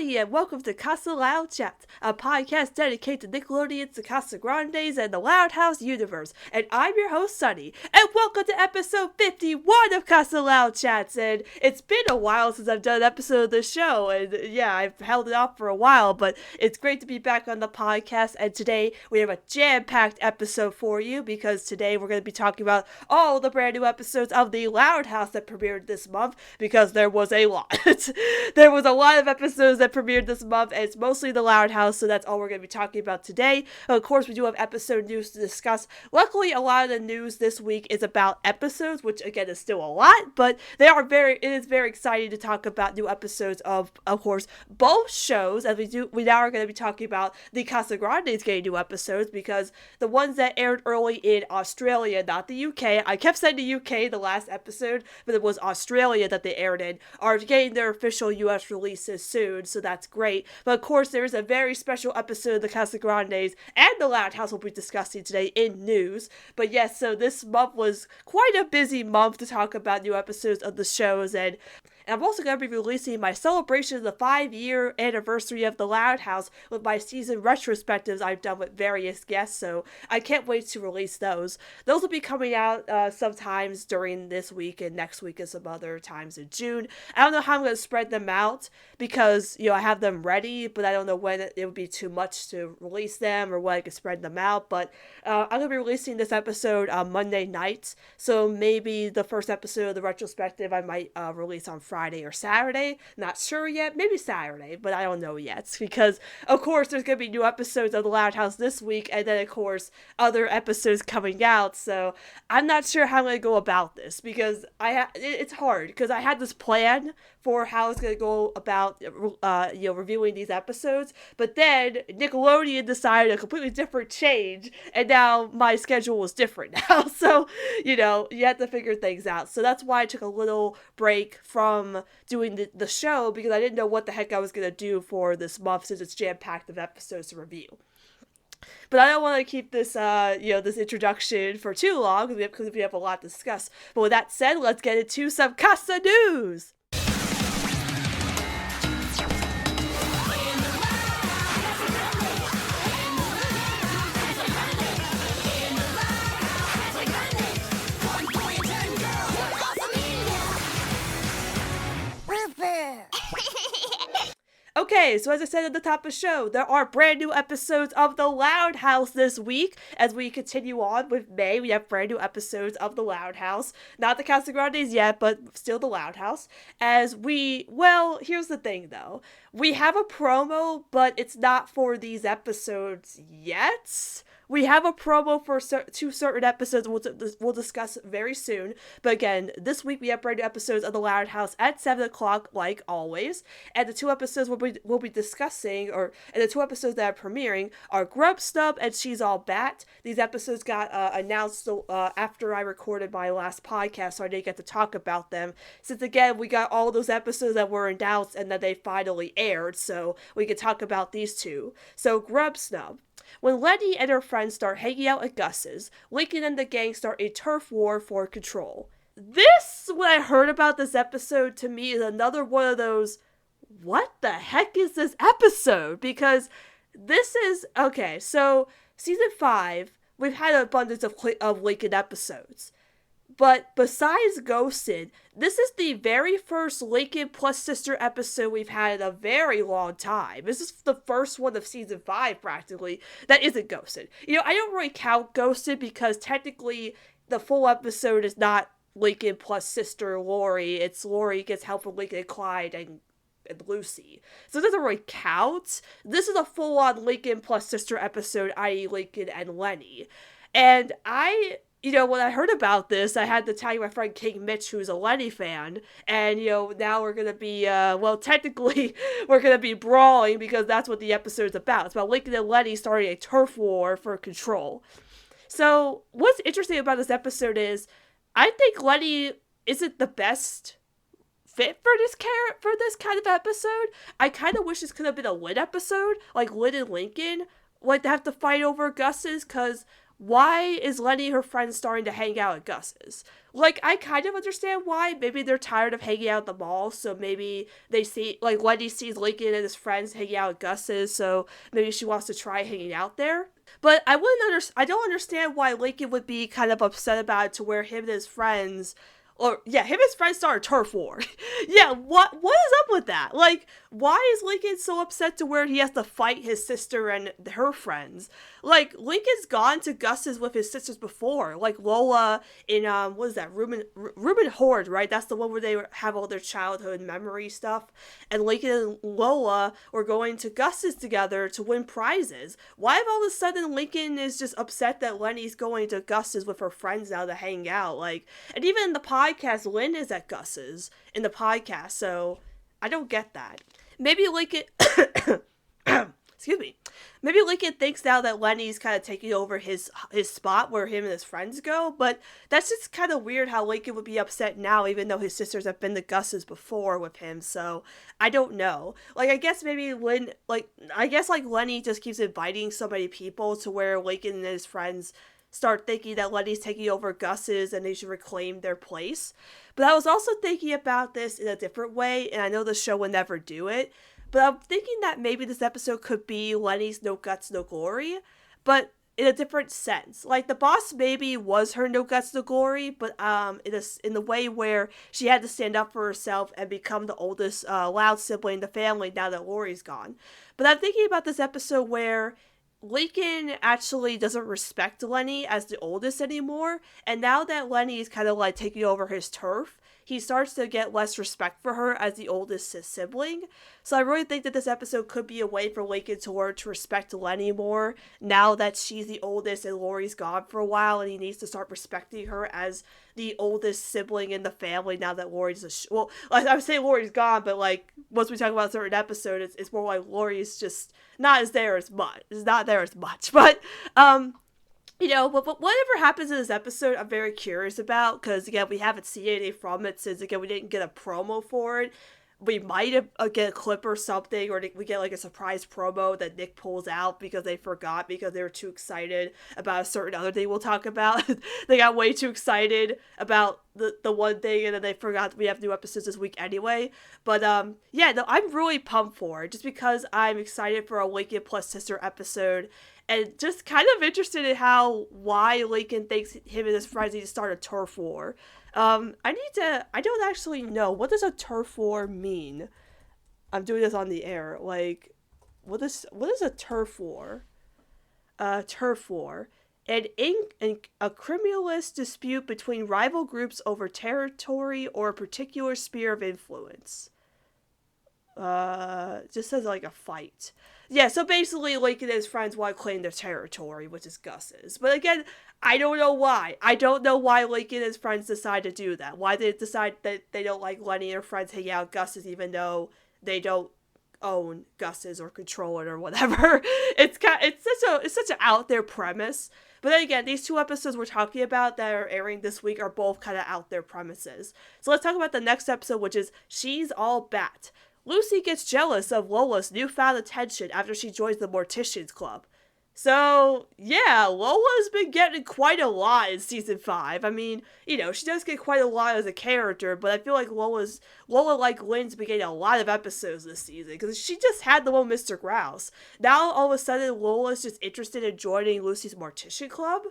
everybody, and welcome to CasaLoud Chats, a podcast dedicated to Nickelodeon, the Casagrandes, and the Loud House universe. And I'm your host, Sunny, and welcome to episode 51 of CasaLoud Chats. And it's been a while since I've done an episode of the show, and yeah, I've held it off for a while, but it's great to be back on the podcast. And today we have a jam-packed episode for you, because today we're going to be talking about all the brand new episodes of the Loud House that premiered this month, because there was a lot. There was a lot of episodes that premiered this month, and it's mostly the Loud House, so that's all we're going to be talking about today. Of course, we do have episode news to discuss. Luckily, a lot of the news this week is about episodes, which again is still a lot, but it is very exciting to talk about new episodes of course, both shows, as we now are going to be talking about the Casagrandes getting new episodes, because the ones that aired early in Australia, not the UK, I kept saying the UK the last episode, but it was Australia that they aired in, are getting their official US releases soon, so that's great. But of course, there is a very special episode of the Casagrandes and the Loud House we'll be discussing today in news. But yes, so this month was quite a busy month to talk about new episodes of the shows, and I'm also going to be releasing my celebration of the 5-year anniversary of the Loud House with my season retrospectives I've done with various guests, so I can't wait to release those. Those will be coming out sometimes during this week and next week and some other times in June. I don't know how I'm going to spread them out, because, I have them ready, but I don't know when it would be too much to release them or when I can spread them out. But I'm going to be releasing this episode on Monday nights, so maybe the first episode of the retrospective I might release on Friday or Saturday. Not sure yet. Maybe Saturday, but I don't know yet, because of course there's going to be new episodes of the Loud House this week, and then of course other episodes coming out, so I'm not sure how I'm going to go about this, because it's hard, because I had this plan for how I was going to go about reviewing these episodes, but then Nickelodeon decided a completely different change, and now my schedule was different now, so you have to figure things out. So that's why I took a little break from doing the show, because I didn't know what the heck I was going to do for this month, since it's jam-packed of episodes to review. But I don't want to keep this, this introduction for too long, because we have a lot to discuss. But with that said, let's get into some Casa news! Okay, so as I said at the top of the show, there are brand new episodes of The Loud House this week. As we continue on with May, we have brand new episodes of The Loud House. Not the Casagrandes yet, but still The Loud House. Here's the thing though. We have a promo, but it's not for these episodes yet. We have a promo for two certain episodes we'll discuss very soon. But again, this week we have brand new episodes of The Loud House at 7 o'clock, like always. And the two episodes we'll be discussing, and the two episodes that are premiering, are Grub Snub and She's All Bat. These episodes got announced after I recorded my last podcast, so I didn't get to talk about them. Since again, we got all those episodes that were announced and that they finally aired, so we can talk about these two. So, Grub Snub. When Lenny and her friends start hanging out at Gus's, Lincoln and the gang start a turf war for control. This, when I heard about this episode, to me is another one of those, what the heck is this episode? Because this is, okay, so season 5, we've had an abundance of Lincoln episodes. But besides Ghosted, this is the very first Lincoln plus sister episode we've had in a very long time. This is the first one of season 5, practically, that isn't Ghosted. I don't really count Ghosted, because technically the full episode is not Lincoln plus sister Lori. It's Lori gets help from Lincoln and Clyde and Lucy. So it doesn't really count. This is a full-on Lincoln plus sister episode, i.e. Lincoln and Lenny. And when I heard about this, I had to tell my friend King Mitch, who's a Lenny fan, and, now we're going to be, technically, we're going to be brawling, because that's what the episode's about. It's about Lincoln and Lenny starting a turf war for control. So, what's interesting about this episode is, I think Lenny isn't the best fit for this kind of episode. I kind of wish this could have been a Lynn episode, like Lynn and Lincoln, to have to fight over Gus's, because why is Lenny and her friends starting to hang out at Gus's? Like, I kind of understand why. Maybe they're tired of hanging out at the mall, so maybe they see, like, Lenny sees Lincoln and his friends hanging out at Gus's, so maybe she wants to try hanging out there. But I don't understand why Lincoln would be kind of upset about it to where him and his friends him and his friends start a turf war. Yeah, what is up with that? Like, why is Lincoln so upset to where he has to fight his sister and her friends? Like, Lincoln's gone to Gus's with his sisters before, like Lola in what is that, Reuben Horde, right? That's the one where they have all their childhood memory stuff. And Lincoln and Lola were going to Gus's together to win prizes. Why have all of a sudden Lincoln is just upset that Lenny's going to Gus's with her friends now to hang out? Like, and even in the podcast, Lynn is at Gus's in the podcast, so I don't get that. Maybe Lincoln excuse me. Maybe Lincoln thinks now that Lenny's kind of taking over his spot where him and his friends go, but that's just kind of weird how Lincoln would be upset now, even though his sisters have been to Gus's before with him, so I don't know. Like, I guess maybe Lenny just keeps inviting so many people to where Lincoln and his friends start thinking that Lenny's taking over Gus's and they should reclaim their place. But I was also thinking about this in a different way, and I know the show would never do it, but I'm thinking that maybe this episode could be Lenny's No Guts, No Glory, but in a different sense. Like, the boss baby was her No Guts, No Glory, but in the way where she had to stand up for herself and become the oldest loud sibling in the family now that Lori's gone. But I'm thinking about this episode where Lincoln actually doesn't respect Lenny as the oldest anymore, and now that Lenny is kind of like taking over his turf, he starts to get less respect for her as the oldest sibling. So I really think that this episode could be a way for Lincoln to learn to respect Lenny more now that she's the oldest and Lori's gone for a while, and he needs to start respecting her as the oldest sibling in the family now that Lori's I would say Lori's gone, but like once we talk about a certain episode, it's more like Lori's just not there as much. But but whatever happens in this episode, I'm very curious about, because, again, we haven't seen anything from it since, again, we didn't get a promo for it. We might have get a clip or something, or we get, like, a surprise promo that Nick pulls out because they forgot, because they were too excited about a certain other thing we'll talk about. They got way too excited about the one thing, and then they forgot that we have new episodes this week anyway. But, I'm really pumped for it, just because I'm excited for a Lincoln plus sister episode, and just kind of interested in why Lincoln thinks him and his friends need to start a turf war. I don't actually know. What does a turf war mean? I'm doing this on the air. Like, what is a turf war? Turf war. A criminalist dispute between rival groups over territory or a particular sphere of influence. Just says like a fight. Yeah, so basically Lincoln and his friends want to claim their territory, which is Gus's. But again, I don't know why. I don't know why Lincoln and his friends decide to do that. Why they decide that they don't like Lenny and her friends hanging out at Gus's, even though they don't own Gus's or control it or whatever. It's such an out there premise. But then again, these two episodes we're talking about that are airing this week are both kind of out there premises. So let's talk about the next episode, which is She's All Bat. Lucy gets jealous of Lola's newfound attention after she joins the Morticians Club. So, yeah, Lola's been getting quite a lot in season 5. I mean, she does get quite a lot as a character, but I feel like Lola, like Lynn's, been getting a lot of episodes this season, because she just had the one Mr. Grouse. Now, all of a sudden, Lola's just interested in joining Lucy's Mortician Club?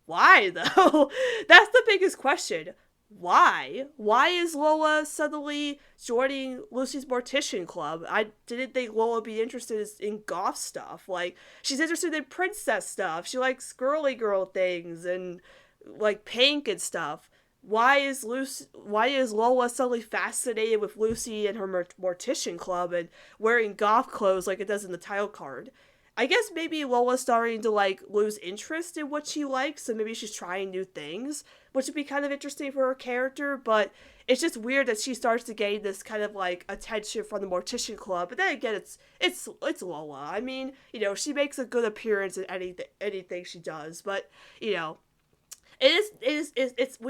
Why, though? That's the biggest question. Why? Why is Lola suddenly joining Lucy's Mortician Club? I didn't think Lola would be interested in goth stuff. Like, she's interested in princess stuff. She likes girly girl things and, like, pink and stuff. Why is Lola suddenly fascinated with Lucy and her Mortician Club and wearing goth clothes like it does in the title card? I guess maybe Lola's starting to, like, lose interest in what she likes, so maybe she's trying new things, which would be kind of interesting for her character, but it's just weird that she starts to gain this kind of, like, attention from the Mortician Club. But then again, it's Lola. I mean, she makes a good appearance in anything she does, but, we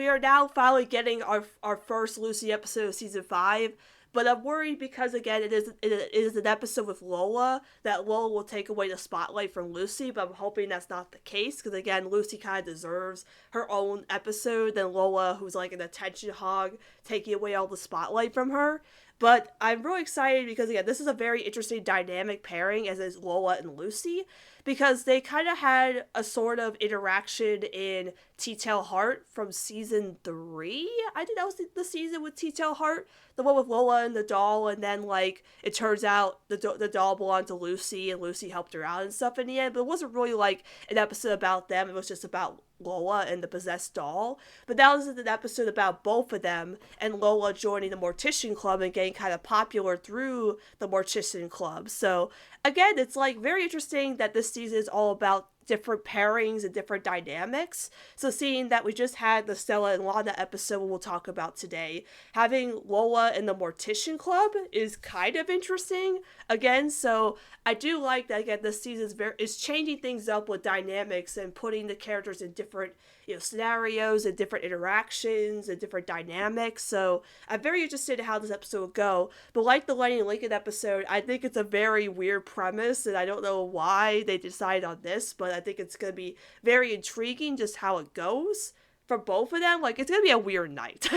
are now finally getting our first Lucy episode of season 5, But I'm worried because, again, it is an episode with Lola, that Lola will take away the spotlight from Lucy, but I'm hoping that's not the case, because, again, Lucy kind of deserves her own episode than Lola, who's like an attention hog, taking away all the spotlight from her. But I'm really excited because, again, this is a very interesting dynamic pairing, as is Lola and Lucy, because they kind of had a sort of interaction in T-Tail Heart from season 3. I think that was the season with T-Tail Heart, the one with Lola and the doll, and then, like, it turns out the doll belonged to Lucy, and Lucy helped her out and stuff in the end, but it wasn't really, like, an episode about them. It was just about Lola and the possessed doll. But that was an episode about both of them, and Lola joining the Mortician Club and getting kind of popular through the Mortician Club. So, again, it's, like, very interesting that this season is all about different pairings and different dynamics. So seeing that we just had the Stella and Lana episode we'll talk about today, having Lola in the Mortician Club is kind of interesting again. So I do like that, again, this season is changing things up with dynamics and putting the characters in different, scenarios and different interactions and different dynamics. So I'm very interested in how this episode will go. But like the Lenny and Lincoln episode, I think it's a very weird premise, and I don't know why they decided on this, but I think it's going to be very intriguing just how it goes for both of them. Like, it's going to be a weird night.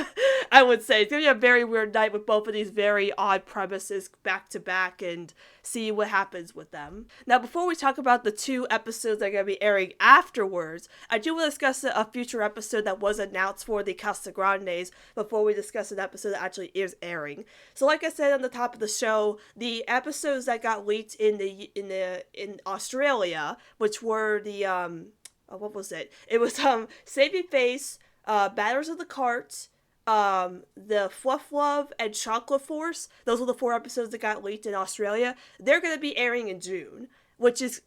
I would say it's going to be a very weird night with both of these very odd premises back to back, and see what happens with them. Now, before we talk about the 2 episodes that are going to be airing afterwards, I do want to discuss a future episode that was announced for the Casagrandes before we discuss an episode that actually is airing. So like I said on the top of the show, the episodes that got leaked in Australia, which were the what was it? It was Saving Face, Batters of the Cart, the Fluff Love, and Chocolate Force. Those were the 4 episodes that got leaked in Australia. They're going to be airing in June, which is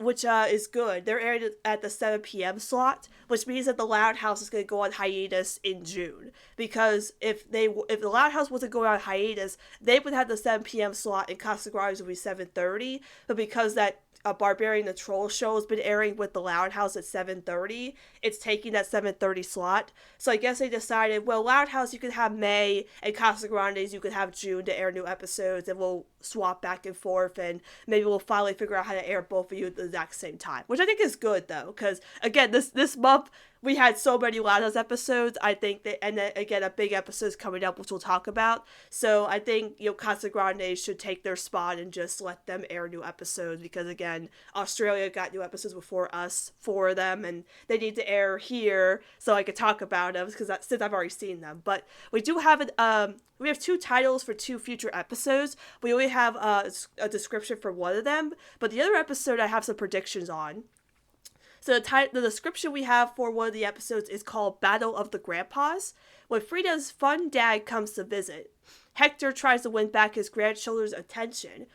good. They're airing at the 7 p.m. slot, which means that the Loud House is going to go on hiatus in June. Because if the Loud House wasn't going on hiatus, they would have the 7 p.m. slot, and Casagrandes would be 7:30. But because that Barbarian the Troll show has been airing with the Loud House at 7:30, it's taking that 7:30 slot. So I guess they decided, well, Loud House, you could have May, and Casagrandes, you could have June to air new episodes, and we'll swap back and forth, and maybe we'll finally figure out how to air both of you at the exact same time, which I think is good, though, because, again, this month, we had so many Loud House episodes. I think that, and then again, a big episode is coming up, which we'll talk about. So I think, Casagrandes should take their spot and just let them air new episodes, because again, Australia got new episodes before us for them, and they need to air here so I could talk about them, because since I've already seen them. But we do have we have 2 titles for 2 future episodes. We only have a description for one of them, but the other episode I have some predictions on. So the description we have for one of the episodes is called Battle of the Grandpas. When Frida's fun dad comes to visit, Hector tries to win back his grandchildren's attention.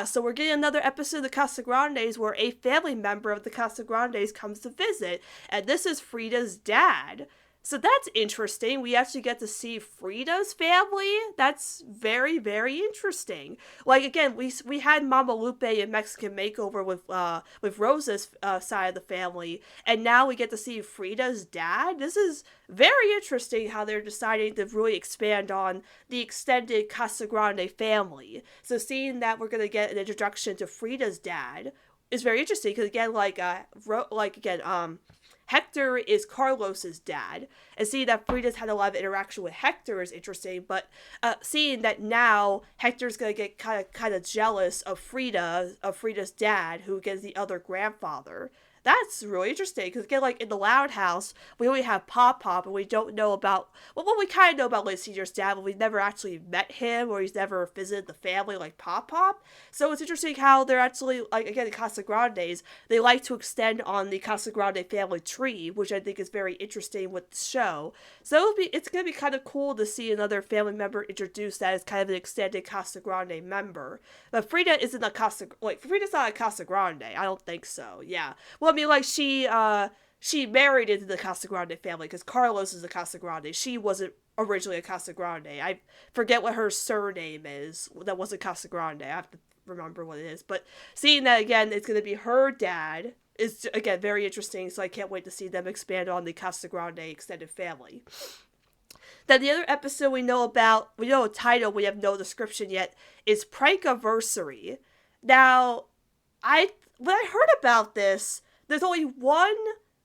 So we're getting another episode of the Casagrandes where a family member of the Casagrandes comes to visit, and this is Frida's dad. So that's interesting. We actually get to see Frida's family. That's very, very interesting. Like, again, we had Mama Lupe in Mexican Makeover with Rosa's side of the family, and now we get to see Frida's dad. This is very interesting how they're deciding to really expand on the extended Casagrande family. So seeing that we're going to get an introduction to Frida's dad is very interesting, because again, Hector is Carlos's dad, and seeing that Frida's had a lot of interaction with Hector is interesting, but seeing that now Hector's gonna get kind of jealous of Frida's dad, who gets the other grandfather. That's really interesting, because again, like in the Loud House, we only have Pop Pop, and we don't know about, well, we kind of know about Liz Senior's dad, but we've never actually met him, or he's never visited the family like Pop Pop. So it's interesting how they're actually, like, again, in Casagrandes, they like to extend on the Casagrande family tree, which I think is very interesting with the show. So it's going to be kind of cool to see another family member introduced that is kind of an extended Casagrande member. But Frida isn't Frida's not a Casagrande. I don't think so. Yeah. Well, I mean, like, she married into the Casagrande family, because Carlos is a Casagrande. She wasn't originally a Casagrande. I forget what her surname is. That wasn't Casagrande. I have to remember what it is. But seeing that, again, it's going to be her dad is, again, very interesting. So I can't wait to see them expand on the Casagrande extended family. Then the other episode we know a title, we have no description yet, is Prankiversary. Now, when I heard about this, there's only one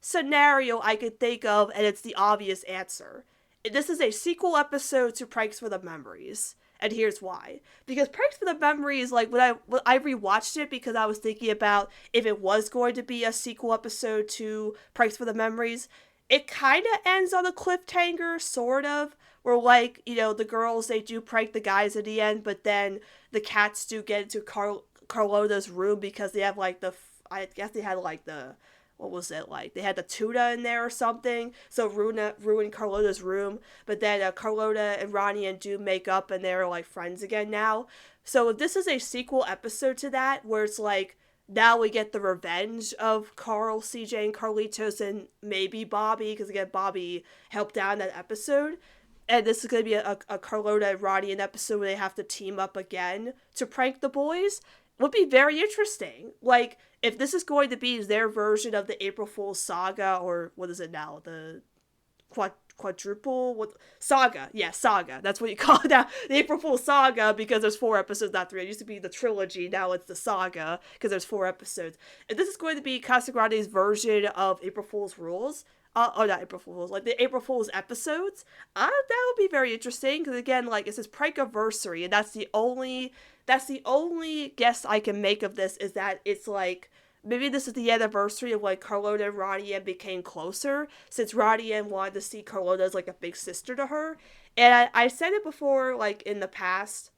scenario I could think of, and it's the obvious answer. This is a sequel episode to Pranks for the Memories. And here's why. Because Pranks for the Memories, like, when I rewatched it because I was thinking about if it was going to be a sequel episode to Pranks for the Memories, it kind of ends on a cliffhanger, sort of, where, like, you know, the girls, they do prank the guys at the end, but then the cats do get into Carlotta's room because they have, like, I guess they had, like, what was it, like, they had the tuna in there or something, so ruined Carlotta's room, but then Carlotta and Ronnie and do make up, and they're, like, friends again now. So if this is a sequel episode to that, where it's, like, now we get the revenge of Carl, CJ, and Carlitos, and maybe Bobby, because, again, Bobby helped out in that episode, and this is going to be a Carlotta and Ronnie episode where they have to team up again to prank the boys, would be very interesting. Like, if this is going to be their version of the April Fool's saga, or what is it now? The quadruple? Saga. Yeah, saga. That's what you call it now. The April Fool's saga, because there's 4 episodes, not 3. It used to be the trilogy, now it's the saga, because there's 4 episodes. If this is going to be Casagrandes' version of April Fool's Rules, not April Fool's, like the April Fool's episodes, that would be very interesting, because again, like, it says Prankiversary, and that's the only guess I can make of this, is that it's like, maybe this is the anniversary of when Carlotta and Ronnie Ann became closer, since Ronnie Ann wanted to see Carlotta as, like, a big sister to her. And I said it before, like, in the past,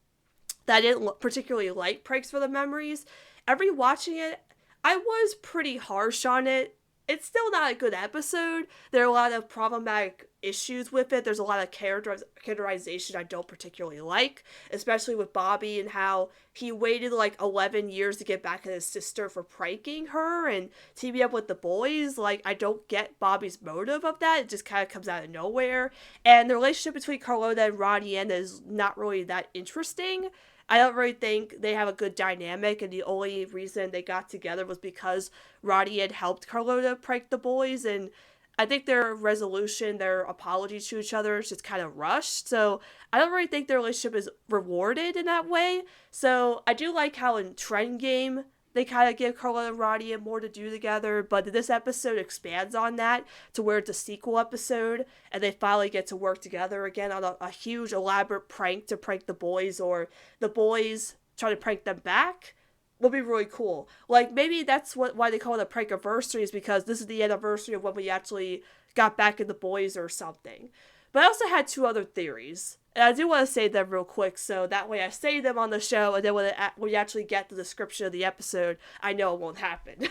that I didn't particularly like Pranks for the Memories. Every watching it, I was pretty harsh on it. It's still not a good episode. There are a lot of problematic issues with it. There's a lot of characterization I don't particularly like, especially with Bobby and how he waited like 11 years to get back at his sister for pranking her and teaming up with the boys. Like, I don't get Bobby's motive of that. It just kind of comes out of nowhere. And the relationship between Carlotta and Ronnie Ann is not really that interesting. I don't really think they have a good dynamic, and the only reason they got together was because Ronnie had helped Carlotta prank the boys, and I think their resolution, their apology to each other is just kind of rushed, so I don't really think their relationship is rewarded in that way. So I do like how in Trend Game, they kind of give Carlotta and Ronnie more to do together, but this episode expands on that to where it's a sequel episode, and they finally get to work together again on a huge elaborate prank to prank the boys, or the boys try to prank them back. Would be really cool. Like, maybe that's why they call it a prankiversary, is because this is the anniversary of when we actually got back in the boys or something. But I also had 2 other theories, and I do want to say them real quick, so that way I say them on the show, and then when we actually get the description of the episode, I know it won't happen.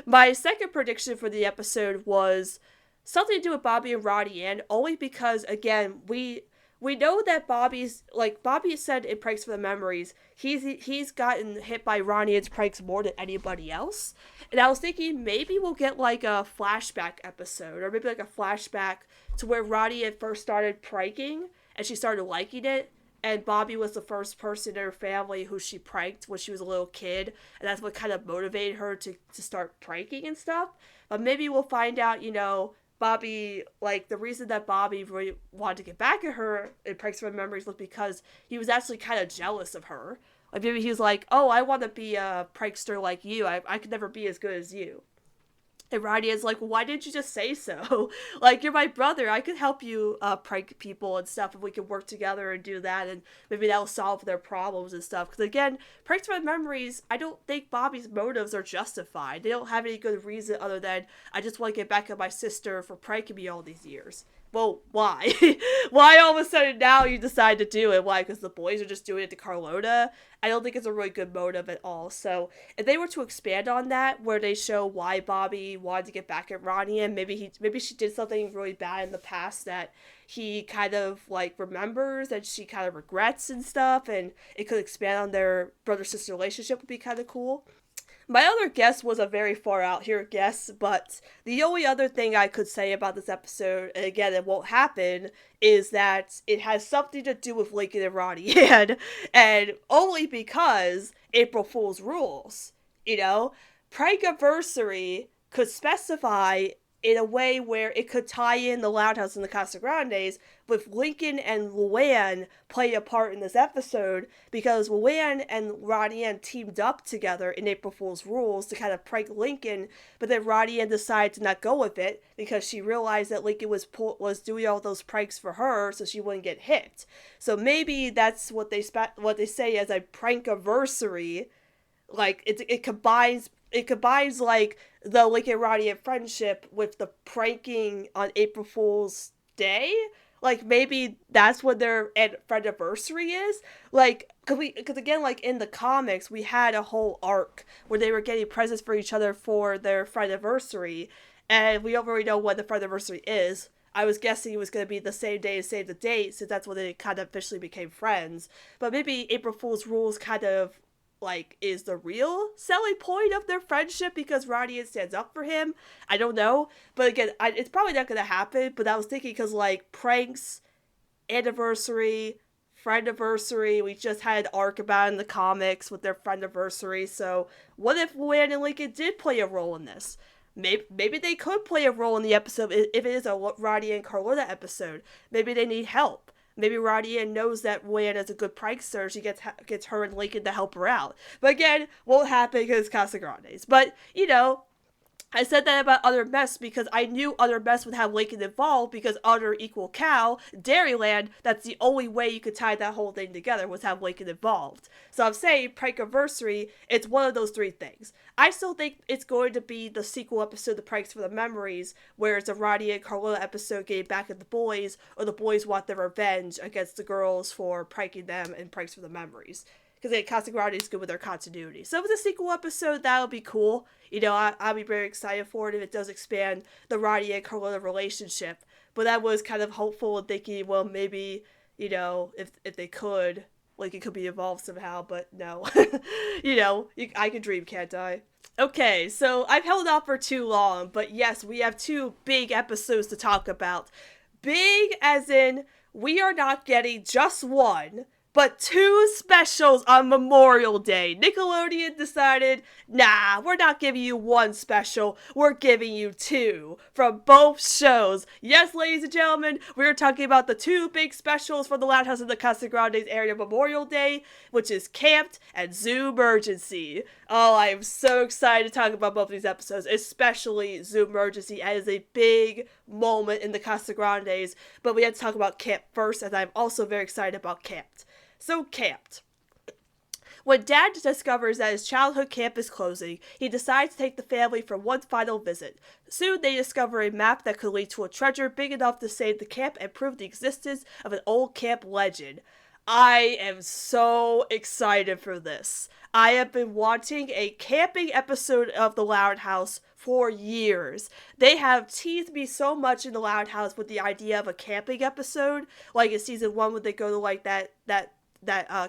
My second prediction for the episode was something to do with Bobby and Ronnie Ann, only because, again, we know that Bobby said in Pranks for the Memories, he's gotten hit by Ronnie Ann's pranks more than anybody else. And I was thinking maybe we'll get like a flashback episode, or maybe like a flashback to where Ronnie Ann first started pranking and she started liking it. And Bobby was the first person in her family who she pranked when she was a little kid. And that's what kind of motivated her to start pranking and stuff. But maybe we'll find out, you know, Bobby, like, the reason that Bobby really wanted to get back at her in Pranks for Memories was because he was actually kind of jealous of her. Like, maybe he was like, oh, I want to be a prankster like you. I could never be as good as you. And Ronnie is like, why didn't you just say so? Like, you're my brother. I could help you prank people and stuff if we could work together and do that. And maybe that'll solve their problems and stuff. Because, again, Pranks for Memories, I don't think Bobby's motives are justified. They don't have any good reason other than, I just want to get back at my sister for pranking me all these years. Well, why? Why all of a sudden now you decide to do it? Why? Because the boys are just doing it to Carlotta? I don't think it's a really good motive at all. So if they were to expand on that, where they show why Bobby wanted to get back at Ronnie, and maybe she did something really bad in the past that he kind of like remembers and she kind of regrets and stuff, and it could expand on their brother-sister relationship, would be kind of cool. My other guess was a very far out here guess, but the only other thing I could say about this episode, and again, it won't happen, is that it has something to do with Lincoln and Ronnie Ann, and only because April Fool's rules, you know? Prankiversary could specify in a way where it could tie in the Loud House and the Casagrandes, with Lincoln and Luann playing a part in this episode, because Luann and Ronnie Ann teamed up together in April Fool's Rules to kind of prank Lincoln, but then Ronnie Ann decided to not go with it because she realized that Lincoln was doing all those pranks for her so she wouldn't get hit. So maybe that's what they say as a prank-aversary. Like, it combines like the Lincoln Ronnie and friendship with the pranking on April Fool's Day. Like, maybe that's what their friendiversary is. Like, because again, like in the comics, we had a whole arc where they were getting presents for each other for their friendiversary, and we don't really know what the friendiversary is. I was guessing it was going to be the same day as Save the Date, since that's when they kind of officially became friends. But maybe April Fool's Rules kind of like is the real selling point of their friendship because Ronnie stands up for him. I don't know, but again, it's probably not gonna happen. But I was thinking because like pranks, anniversary, friendiversary, we just had an arc about in the comics with their friendiversary. So what if Luann and Lincoln did play a role in this? Maybe they could play a role in the episode if it is a Ronnie and Carlotta episode. Maybe they need help. Maybe Ronnie Ann knows that Luann is a good prankster. She gets her and Lincoln to help her out. But again, won't happen because Casagrandes. But, you know, I said that about Other Mess because I knew Other Mess would have Lincoln involved because Other equal cow, Dairyland, that's the only way you could tie that whole thing together was have Lincoln involved. So I'm saying Prankiversary, it's one of those three things. I still think it's going to be the sequel episode, The Pranks for the Memories, where it's a Ronnie and Carlotta episode getting back at the boys, or the boys want their revenge against the girls for pranking them in Pranks for the Memories. Because Casagrandes is good with their continuity. So if it's a sequel episode, that would be cool. You know, I'll be very excited for it if it does expand the Ronnie and Carlotta relationship. But that was kind of hopeful and thinking, well, maybe, you know, if they could, like, it could be involved somehow, but no. You know, I can dream, can't I? Okay, so I've held off for too long, but yes, we have 2 big episodes to talk about. Big as in, we are not getting just one, but 2 specials on Memorial Day. Nickelodeon decided, nah, we're not giving you 1 special, we're giving you 2 from both shows. Yes, ladies and gentlemen, we're talking about the 2 big specials for the Loud House and the Casagrandes area Memorial Day, which is Camped and Zoomergency. Oh, I am so excited to talk about both of these episodes, especially Zoomergency, as a big moment in the Casagrandes, but we have to talk about Camp first, as I'm also very excited about Camped. So, Camped. When Dad discovers that his childhood camp is closing, he decides to take the family for one final visit. Soon, they discover a map that could lead to a treasure big enough to save the camp and prove the existence of an old camp legend. I am so excited for this. I have been wanting a camping episode of The Loud House for years. They have teased me so much in The Loud House with the idea of a camping episode, like in season 1 when they go to like that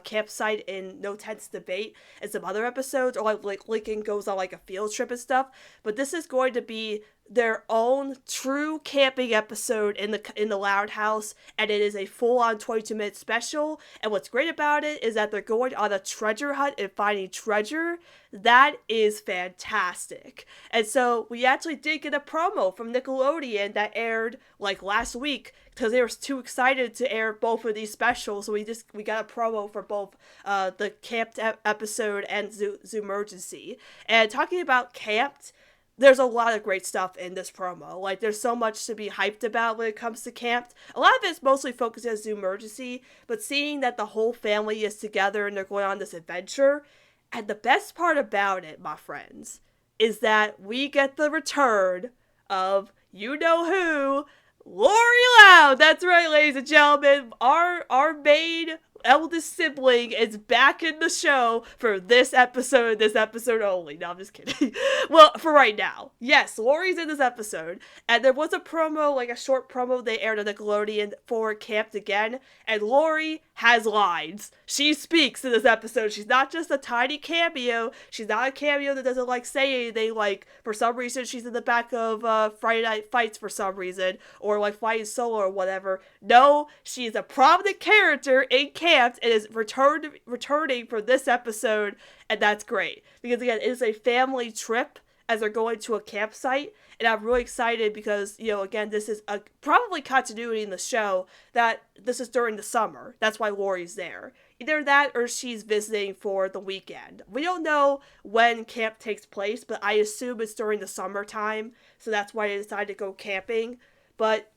campsite in No Tents Debate and some other episodes, or like Lincoln goes on like a field trip and stuff. But this is going to be their own true camping episode in the Loud House, and it is a full-on 22-minute special. And what's great about it is that they're going on a treasure hunt and finding treasure. That is fantastic. And so we actually did get a promo from Nickelodeon that aired like last week because they were too excited to air both of these specials. So we got a promo for both the Camped episode and Zoomergency. And talking about Camped, there's a lot of great stuff in this promo. Like, there's so much to be hyped about when it comes to Camped. A lot of it's mostly focused on Zoomergency, but seeing that the whole family is together and they're going on this adventure. And the best part about it, my friends, is that we get the return of you-know-who, Lori Loud. That's right, ladies and gentlemen. Our main eldest sibling is back in the show for this episode only. No, I'm just kidding. Well, for right now. Yes, Lori's in this episode. And there was a promo, like a short promo they aired on Nickelodeon for Camped again. And Lori has lines. She speaks in this episode. She's not just a tiny cameo. She's not a cameo that doesn't like say anything. Like, for some reason, she's in the back of Friday Night Fights for some reason. Or like flying solo or whatever. No, she's a prominent character in Camped and is returning for this episode, and that's great because again, it is a family trip, as they're going to a campsite. And I'm really excited because, again, this is a probably continuity in the show that this is during the summer. That's why Lori's there. Either that or she's visiting for the weekend. We don't know when camp takes place, but I assume it's during the summertime. So that's why they decided to go camping. But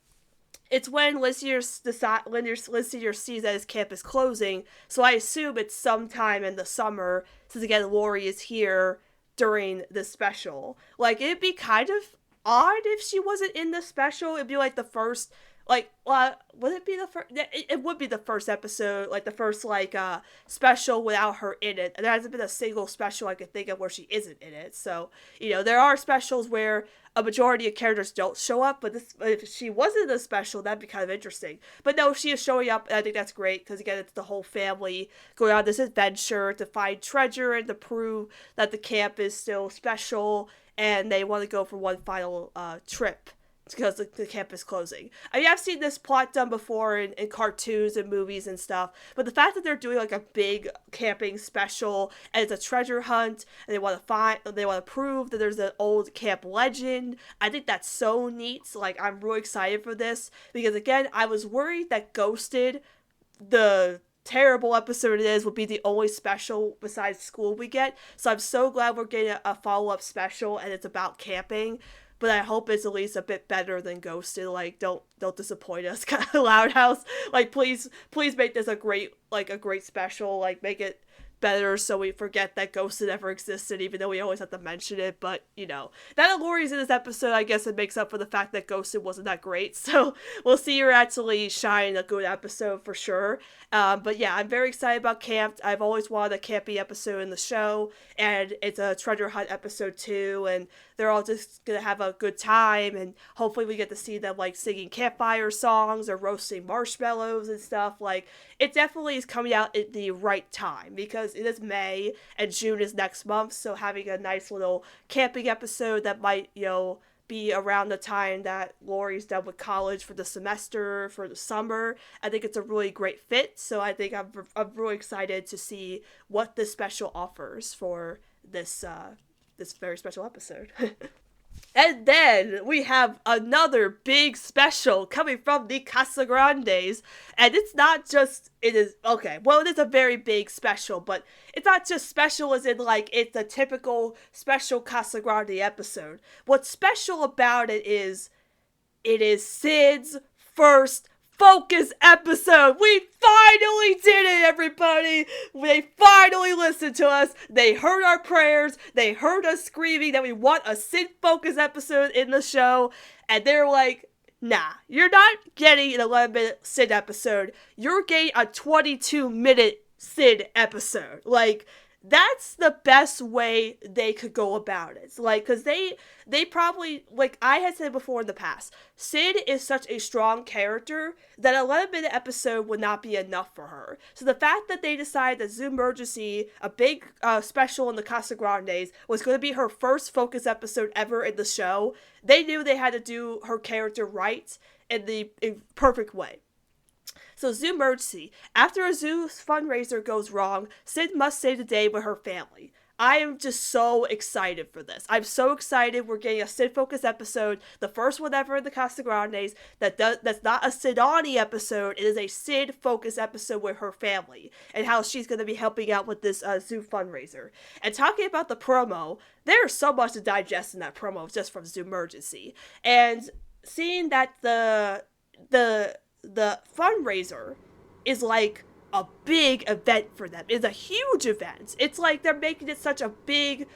it's when Listener sees that his camp is closing. So I assume it's sometime in the summer, since again, Lori is here during the special. Like, it'd be kind of odd if she wasn't in the special. It'd be like the first, would it be the first? It would be the first episode, like the first, special without her in it. And there hasn't been a single special I could think of where she isn't in it. So, there are specials where a majority of characters don't show up, but if she wasn't in the special, that'd be kind of interesting. But no, she is showing up, and I think that's great, because again, it's the whole family going on this adventure to find treasure and to prove that the camp is still special, and they want to go for one final trip because the camp is closing. I mean, I've seen this plot done before in cartoons and movies and stuff, but the fact that they're doing like a big camping special and it's a treasure hunt and they want to prove that there's an old camp legend, I think that's so neat. So, I'm really excited for this because again, I was worried that Ghosted, the terrible episode it is, will be the only special besides school we get. So I'm so glad we're getting a follow-up special and it's about camping. But I hope it's at least a bit better than Ghosted. Don't disappoint us, Loud House. Please make this a great special. Make it better so we forget that Ghosted ever existed, even though we always have to mention it. But, that Lori's in this episode, I guess it makes up for the fact that Ghosted wasn't that great. So we'll see her actually shine a good episode for sure. But yeah, I'm very excited about Camp. I've always wanted a campy episode in the show, and it's a treasure hunt episode too, and they're all just gonna have a good time, and hopefully we get to see them singing campfire songs or roasting marshmallows and stuff. It definitely is coming out at the right time because it is May and June is next month, so having a nice little camping episode that might, be around the time that Lori's done with college for the semester, for the summer, I think it's a really great fit. So I think I'm really excited to see what this special offers for this very special episode. And then we have another big special coming from the Casagrandes, and it is a very big special, but it's not just special as in it's a typical special Casagrande episode. What's special about it is Sid's first focus episode. We finally did it, everybody. They finally listened to us. They heard our prayers. They heard us screaming that we want a Sid focus episode in the show. And they're like, nah, you're not getting an 11-minute Sid episode. You're getting a 22-minute Sid episode. That's the best way they could go about it. Because they probably, I had said before in the past, Sid is such a strong character that an 11-minute episode would not be enough for her. So the fact that they decided that Zoomergency, a big special in the Casagrandes, was going to be her first focus episode ever in the show, they knew they had to do her character right in the perfect way. So Zoomergency. After a zoo fundraiser goes wrong, Sid must save the day with her family. I am just so excited for this. I'm so excited we're getting a Sid-focused episode, the first one ever in the Casagrandes, that's not a Sidani episode, it is a Sid-focused episode with her family, and how she's going to be helping out with this zoo fundraiser. And talking about the promo, there's so much to digest in that promo just from Zoomergency. And seeing that the fundraiser is a big event for them. It's a huge event. It's they're making it such a big,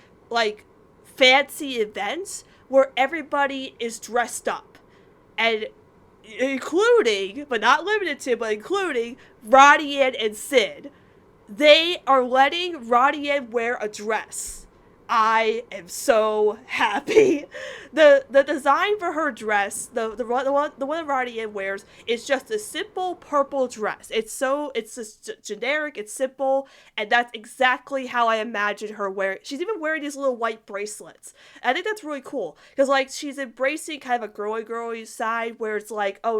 fancy event where everybody is dressed up. And including, but not limited to, but including Ronnie Ann and Sid. They are letting Ronnie Ann wear a dress. I am so happy. The design for her dress, the one Ronnie Ann wears, is just a simple purple dress. It's just generic, it's simple, and that's exactly how I imagine her wearing. She's even wearing these little white bracelets. And I think that's really cool, because she's embracing kind of a girly side, where it's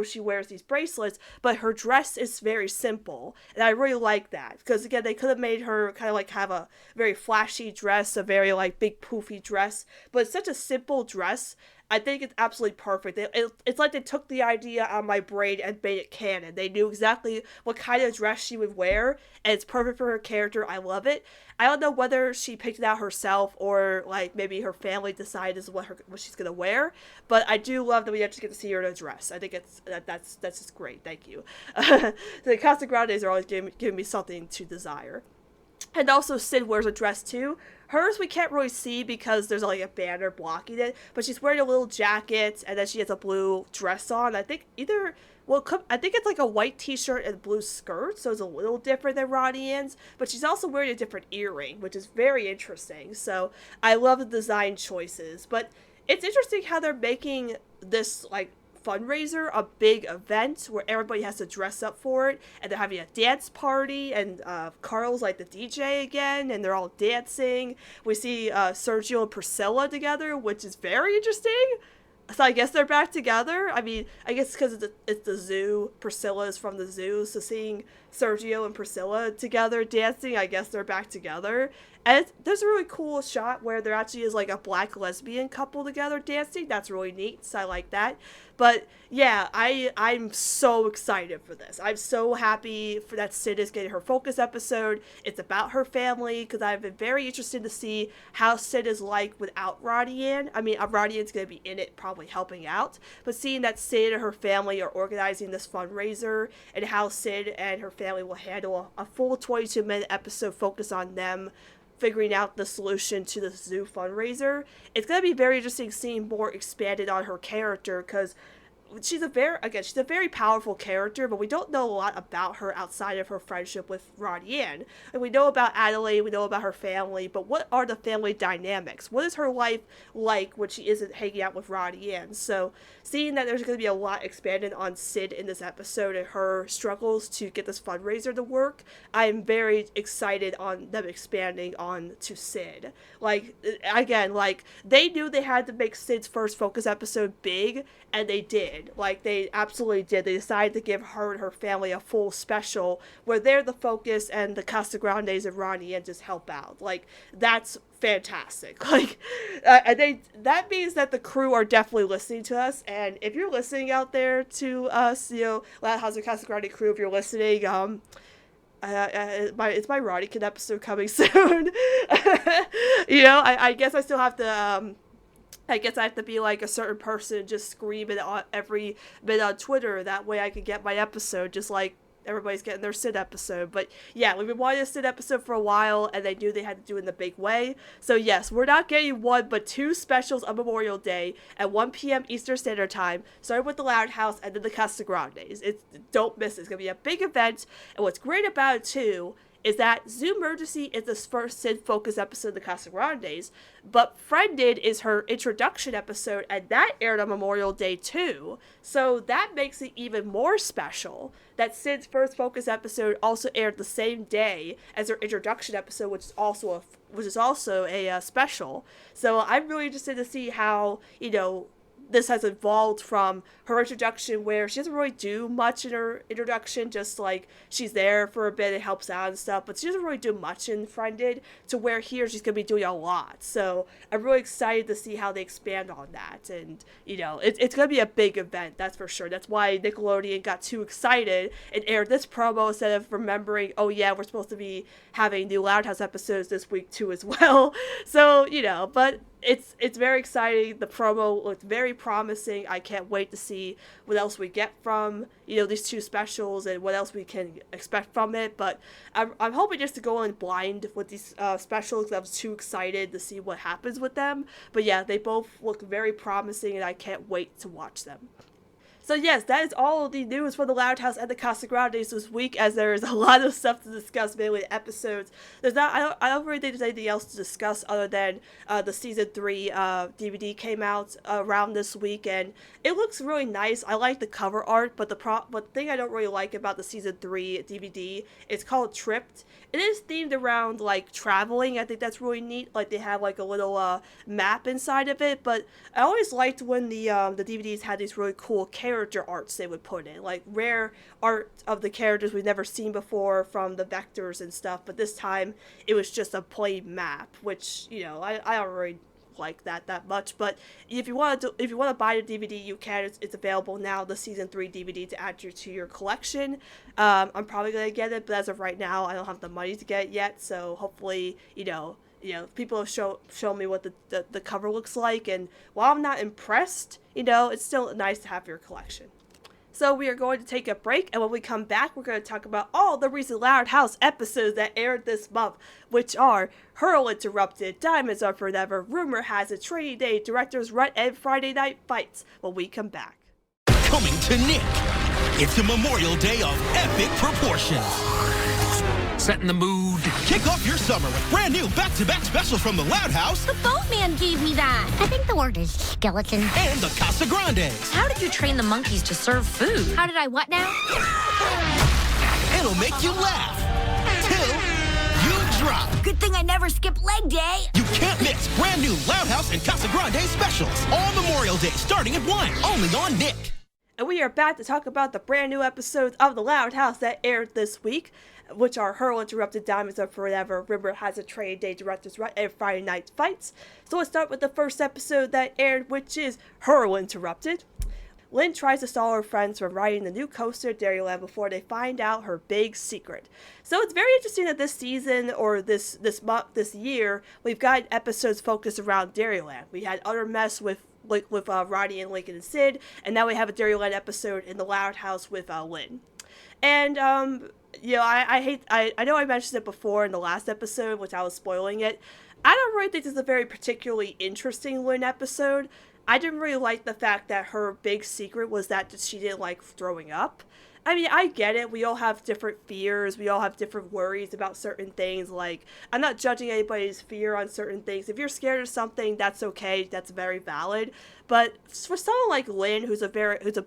she wears these bracelets, but her dress is very simple, and I really like that, because again, they could have made her kind of have a very flashy dress, a very like big poofy dress, but it's such a simple dress. I think it's absolutely perfect. It's like they took the idea out of my brain and made it canon. They knew exactly what kind of dress she would wear, and it's perfect for her character. I love it. I don't know whether she picked it out herself or like maybe her family decided what she's gonna wear, but I do love that we actually get to see her in a dress. I think that's just great. Thank you. The Casagrandes are always giving me something to desire. And also Sid wears a dress too. Hers we can't really see because there's like a banner blocking it, but she's wearing a little jacket and then she has a blue dress on. I think I think it's like a white t-shirt and blue skirt, so it's a little different than Ronnie Ann's, but she's also wearing a different earring, which is very interesting. So I love the design choices, but it's interesting how they're making this like fundraiser a big event where everybody has to dress up for it, and they're having a dance party, and Carl's like the DJ again, and they're all dancing. We see Sergio and Priscilla together, which is very interesting. So I guess they're back together. I mean, I guess because it's the zoo. Priscilla is from the zoo, so seeing Sergio and Priscilla together dancing, I guess they're back together. And there's a really cool shot where there actually is like a black lesbian couple together dancing. That's really neat, so I like that. But yeah, I'm so excited for this. I'm so happy for that Sid is getting her focus episode. It's about her family, because I've been very interested to see how Sid is like without Ronnie Ann. I mean, Ronnie Ann's going to be in it, probably helping out. But seeing that Sid and her family are organizing this fundraiser, and how Sid and her family will handle a full 22-minute episode focused on them figuring out the solution to the zoo fundraiser. It's going to be very interesting seeing more expanded on her character, because she's a very powerful character, but we don't know a lot about her outside of her friendship with Ronnie Ann. And we know about Adelaide, we know about her family, but what are the family dynamics? What is her life like when she isn't hanging out with Ronnie Ann? So seeing that there's going to be a lot expanded on Sid in this episode and her struggles to get this fundraiser to work, I'm very excited on them expanding on to Sid. Like, again, like, they knew they had to make Sid's first focus episode big, and they did. Like, they absolutely did. They decided to give her and her family a full special where they're the focus and the Casagrandes and Ronnie and just help out. Like, that's fantastic. Like, that means that the crew are definitely listening to us, and if you're listening out there to us, Loud House and Casagrande crew, if you're listening, it's my Ronnie Kid episode coming soon. I guess I still have to, I guess I have to be like a certain person, just screaming on every bit on Twitter. That way I can get my episode, just like everybody's getting their Sid episode. But yeah, we've been wanting a Sid episode for a while, and they knew they had to do it in the big way. So yes, we're not getting one, but two specials on Memorial Day at 1 p.m. Eastern Standard Time, starting with the Loud House and then the Casagrandes. Don't miss it. It's going to be a big event, and what's great about it, too, is that Zoomergency is the first Sid focus episode of the Casagrandes, but Friended is her introduction episode, and that aired on Memorial Day too. So that makes it even more special that Sid's first focus episode also aired the same day as her introduction episode, which is also a special. So I'm really interested to see how, this has evolved from her introduction, where she doesn't really do much in her introduction, just like she's there for a bit and helps out and stuff, but she doesn't really do much in Friended, to where here she's going to be doing a lot. So I'm really excited to see how they expand on that, and it's going to be a big event, that's for sure. That's why Nickelodeon got too excited and aired this promo instead of remembering, oh yeah, we're supposed to be having new Loud House episodes this week too as well. So but it's very exciting. The promo looked very promising. I can't wait to see what else we get from these two specials and what else we can expect from it. But I'm hoping just to go in blind with these specials, because I was too excited to see what happens with them. But yeah, they both look very promising, and I can't wait to watch them. So yes, that is all of the news for the Loud House and the Casagrandes this week, as there is a lot of stuff to discuss mainly the episodes. I don't really think there's anything else to discuss other than the season 3 DVD came out around this week, and it looks really nice. I like the cover art, but the thing I don't really like about the season 3 DVD, it's called Tripped. It is themed around like traveling. I think that's really neat. Like, they have like a little map inside of it, but I always liked when the DVDs had these really cool characters character arts they would put in, like rare art of the characters we've never seen before from the vectors and stuff, but this time it was just a plain map, which, you know, I don't really like that much. But if you want to buy the DVD, you can. It's available now, the season 3 DVD, to add to your collection. I'm probably gonna get it, but as of right now I don't have the money to get it yet, so hopefully, you know, people have shown me what the cover looks like, and while I'm not impressed, you know, it's still nice to have your collection. So we are going to take a break, and when we come back, we're going to talk about all the recent Loud House episodes that aired this month, which are Hurl Interrupted, Diamonds Are Forever, Rumor Has It, Training Day, Director's Rut, and Friday Night Fights when we come back. Coming to Nick, it's a Memorial Day of epic proportions. Setting the mood. Kick off your summer with brand new back-to-back specials from the Loud House. The boatman gave me that. I think the word is skeleton. And the Casagrandes. How did you train the monkeys to serve food? How did I what now? It'll make you laugh till you drop. Good thing I never skip leg day. You can't miss brand new Loud House and Casagrandes specials on Memorial Day, starting at 1, only on Nick. And we are back to talk about the brand new episodes of the Loud House that aired this week, which are Hurl Interrupted, Diamonds Are Forever, Rumor Has a Training Day, Director's Rut, and Friday Night Fights. So let's start with the first episode that aired, which is Hurl Interrupted. Lynn tries to stall her friends from riding the new coaster at Dairyland before they find out her big secret. So it's very interesting that this season, or this year, we've got episodes focused around Dairyland. We had Utter Mess with Roddy and Lincoln and Sid, and now we have a Dairyland episode in the Loud House with Lynn. And you know, I know I mentioned it before in the last episode, which I was spoiling it. I don't really think this is a very particularly interesting Lynn episode. I didn't really like the fact that her big secret was that she didn't like throwing up. I mean, I get it. We all have different fears. We all have different worries about certain things. Like, I'm not judging anybody's fear on certain things. If you're scared of something, that's okay. That's very valid. But for someone like Lynn, who's a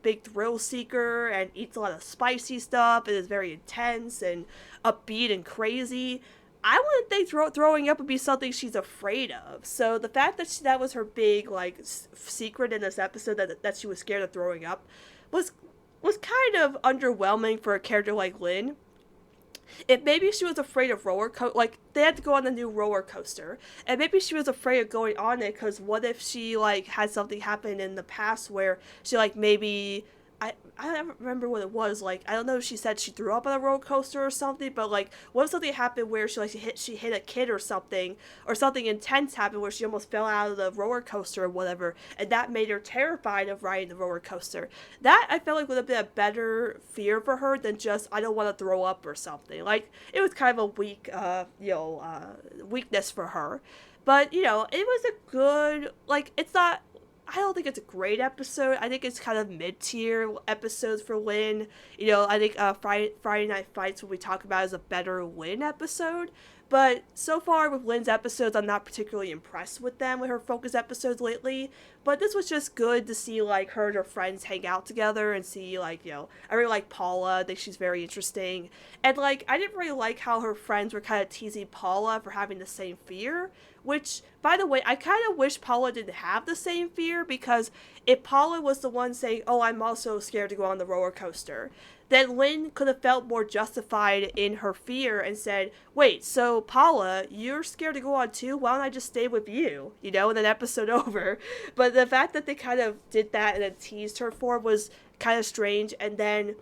big thrill seeker and eats a lot of spicy stuff and is very intense and upbeat and crazy, I wouldn't think throwing up would be something she's afraid of. So the fact that that was her big secret in this episode, that she was scared of throwing up, was kind of underwhelming for a character like Lynn. If maybe she was afraid of they had to go on the new roller coaster, and maybe she was afraid of going on it because what if she had something happen in the past where she maybe I don't remember what it was. I don't know if she said she threw up on a roller coaster or something, but what if something happened where she hit a kid or something intense happened where she almost fell out of the roller coaster or whatever, and that made her terrified of riding the roller coaster. That I felt like would have been a better fear for her than just I don't want to throw up or something. It was kind of a weak weakness for her. But, it was a good, it's not, I don't think it's a great episode. I think it's kind of mid-tier episodes for Lynn. I think Friday Night Fights, what we talk about, is a better Lynn episode. But so far with Lynn's episodes, I'm not particularly impressed with them, with her focus episodes lately. But this was just good to see, her and her friends hang out together and see, I really like Paula. I think she's very interesting. And, I didn't really like how her friends were kind of teasing Paula for having the same fear. Which, by the way, I kind of wish Paula didn't have the same fear, because if Paula was the one saying, oh, I'm also scared to go on the roller coaster, then Lynn could have felt more justified in her fear and said, wait, so Paula, you're scared to go on too? Why don't I just stay with you? And then episode over. But the fact that they kind of did that and then teased her for was kind of strange. And then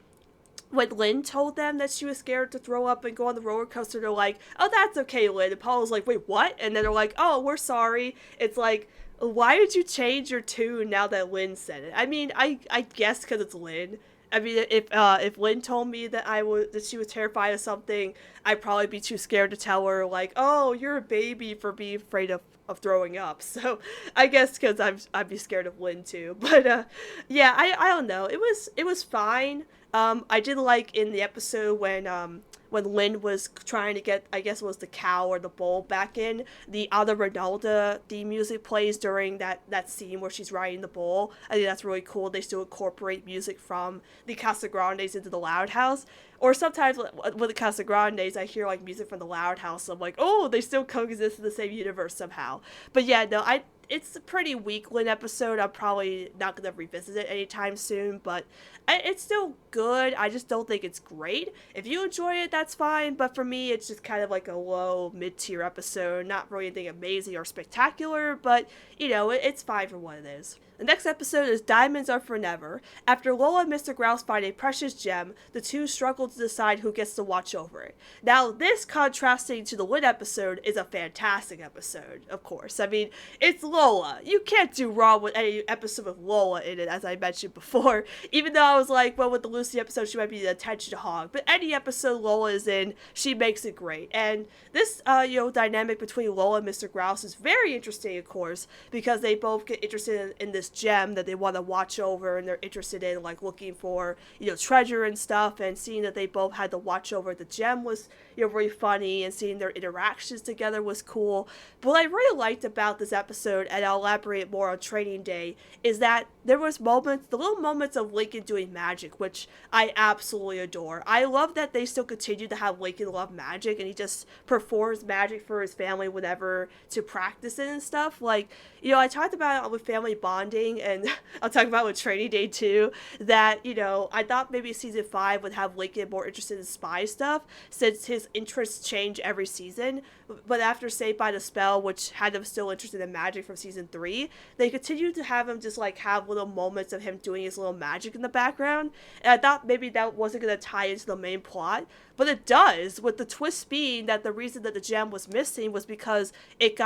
when Lynn told them that she was scared to throw up and go on the roller coaster, they're like, oh, that's okay, Lynn. And Paula's like, wait, what? And then they're like, oh, we're sorry. It's like, why did you change your tune now that Lynn said it? I mean, I guess because it's Lynn. I mean, if Lynn told me that she was terrified of something, I'd probably be too scared to tell her, oh, you're a baby for being afraid of throwing up. So I guess because I'd be scared of Lynn too. But yeah, I don't know. It was fine. I did like in the episode when Lynn was trying to get, I guess it was the cow or the bull back in, the Ada Ronalda theme music plays during that scene where she's riding the bull. I think that's really cool. They still incorporate music from the Casagrandes into the Loud House. Or sometimes with the Casagrandes, I hear music from the Loud House. So I'm like, oh, they still coexist in the same universe somehow. But yeah, no, it's a pretty weak Lynn episode. I'm probably not going to revisit it anytime soon, but it's still good. I just don't think it's great. If you enjoy it, that's fine, but for me, it's just kind of like a low, mid-tier episode. Not really anything amazing or spectacular, but, you know, it's fine for what it is. The next episode is Diamonds Are For Never. After Lola and Mr. Grouse find a precious gem, the two struggle to decide who gets to watch over it. Now, this, contrasting to the Lynn episode, is a fantastic episode, of course. I mean, it's Lola. You can't do wrong with any episode with Lola in it, as I mentioned before. Even though I was like, well, with the Lucy episode, she might be the attention hog. But any episode Lola is in, she makes it great. And this, dynamic between Lola and Mr. Grouse is very interesting, of course, because they both get interested in this gem that they want to watch over, and they're interested in like looking for treasure and stuff, and seeing that they both had to watch over the gem was really funny, and seeing their interactions together was cool. But what I really liked about this episode, and I'll elaborate more on Training Day, is that there was the little moments of Lincoln doing magic, which I absolutely adore. I love that they still continue to have Lincoln love magic, and he just performs magic for his family whenever to practice it and stuff. Like, I talked about it with family bonding, and I'll talk about it with Training Day too, that, I thought maybe season 5 would have Lincoln more interested in spy stuff, since his interests change every season. But after Saved by the Spell, which had him still interested in magic from season 3, they continued to have him just like have little moments of him doing his little magic in the background. And I thought maybe that wasn't going to tie into the main plot, but it does, with the twist being that the reason that the gem was missing was because it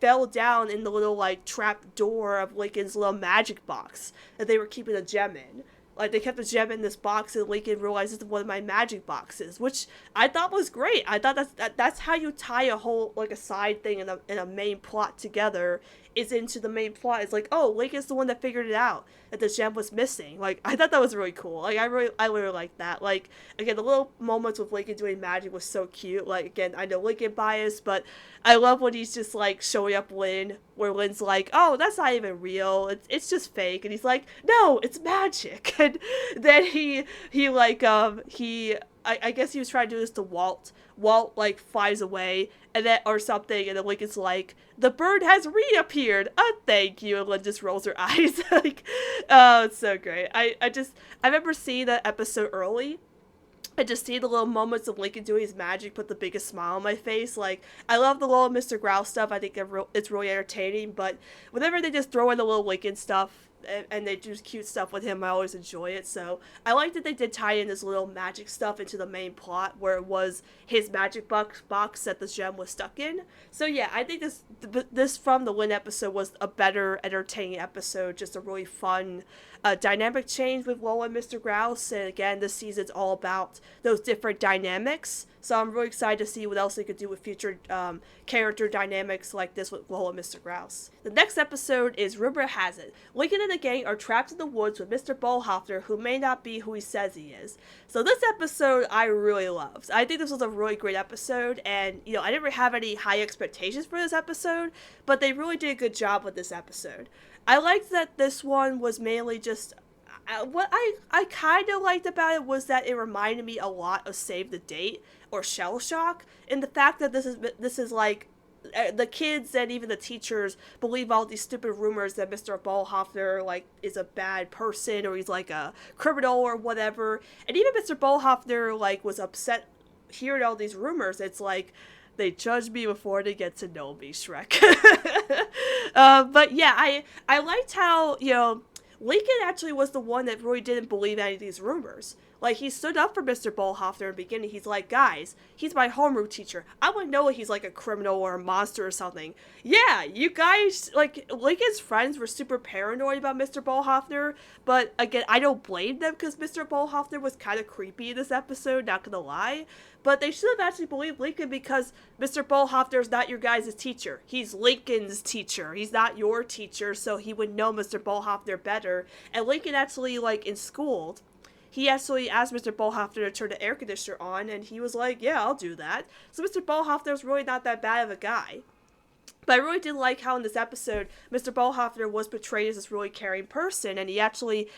fell down in the little like trap door of Lincoln's little magic box that they were keeping the gem in. Like, they kept the gem in this box, and Lincoln realized it's one of my magic boxes, which I thought was great. I thought that's how you tie a whole, like, a side thing in a main plot together, is into the main plot. It's like, oh, Lincoln's the one that figured it out, that the gem was missing. Like, I thought that was really cool. Like, I really liked that. Like, again, the little moments with Lincoln doing magic was so cute. Like, again, I know Lincoln bias, but I love when he's just, like, showing up Lynn, where Lynn's like, oh, that's not even real. It's just fake. And he's like, no, it's magic. And then I guess he was trying to do this to Walt. Walt, like, flies away, and then, or something, and then Lincoln's like, the bird has reappeared! Oh, thank you! And Lynn just rolls her eyes. Like, oh, it's so great. I remember seeing that episode early, and just seeing the little moments of Lincoln doing his magic put the biggest smile on my face. Like, I love the little Mr. Grouse stuff. I think it's really entertaining, but whenever they just throw in the little Lincoln stuff, and they do cute stuff with him, I always enjoy it. So I like that they did tie in this little magic stuff into the main plot, where it was his magic box that the gem was stuck in. So yeah, I think this from the Lynn episode was a better, entertaining episode, just a really fun dynamic change with Lola and Mr. Grouse. And again, this season's all about those different dynamics. So I'm really excited to see what else they could do with future character dynamics like this with Lola and Mr. Grouse. The next episode is Rumor Has It. Lincoln and the gang are trapped in the woods with Mr. Ballhopter, who may not be who he says he is. So this episode I really loved. I think this was a really great episode, and I didn't really have any high expectations for this episode, but they really did a good job with this episode. I liked that this one was mainly just what I kind of liked about it was that it reminded me a lot of Save the Date or Shell Shock, in the fact that this is like the kids and even the teachers believe all these stupid rumors that Mr. Ballhopter like is a bad person, or he's like a criminal or whatever. And even Mr. Ballhopter like was upset hearing all these rumors. It's like, they judge me before they get to know me, Shrek. But yeah, I liked how, Lincoln actually was the one that really didn't believe any of these rumors. Like, he stood up for Mr. Ballhopter in the beginning. He's like, guys, he's my homeroom teacher. I wouldn't know he's like a criminal or a monster or something. Yeah, you guys, like, Lincoln's friends were super paranoid about Mr. Ballhopter, but again, I don't blame them, because Mr. Ballhopter was kind of creepy in this episode, not gonna lie. But they should have actually believed Lincoln, because Mr. Ballhopter is not your guys' teacher. He's Lincoln's teacher. He's not your teacher, so he would know Mr. Ballhopter better. And Lincoln actually, like, in school, he actually asked Mr. Ballhopter to turn the air conditioner on, and he was like, yeah, I'll do that. So Mr. Ballhopter's really not that bad of a guy. But I really did like how in this episode, Mr. Ballhopter was portrayed as this really caring person, and he actually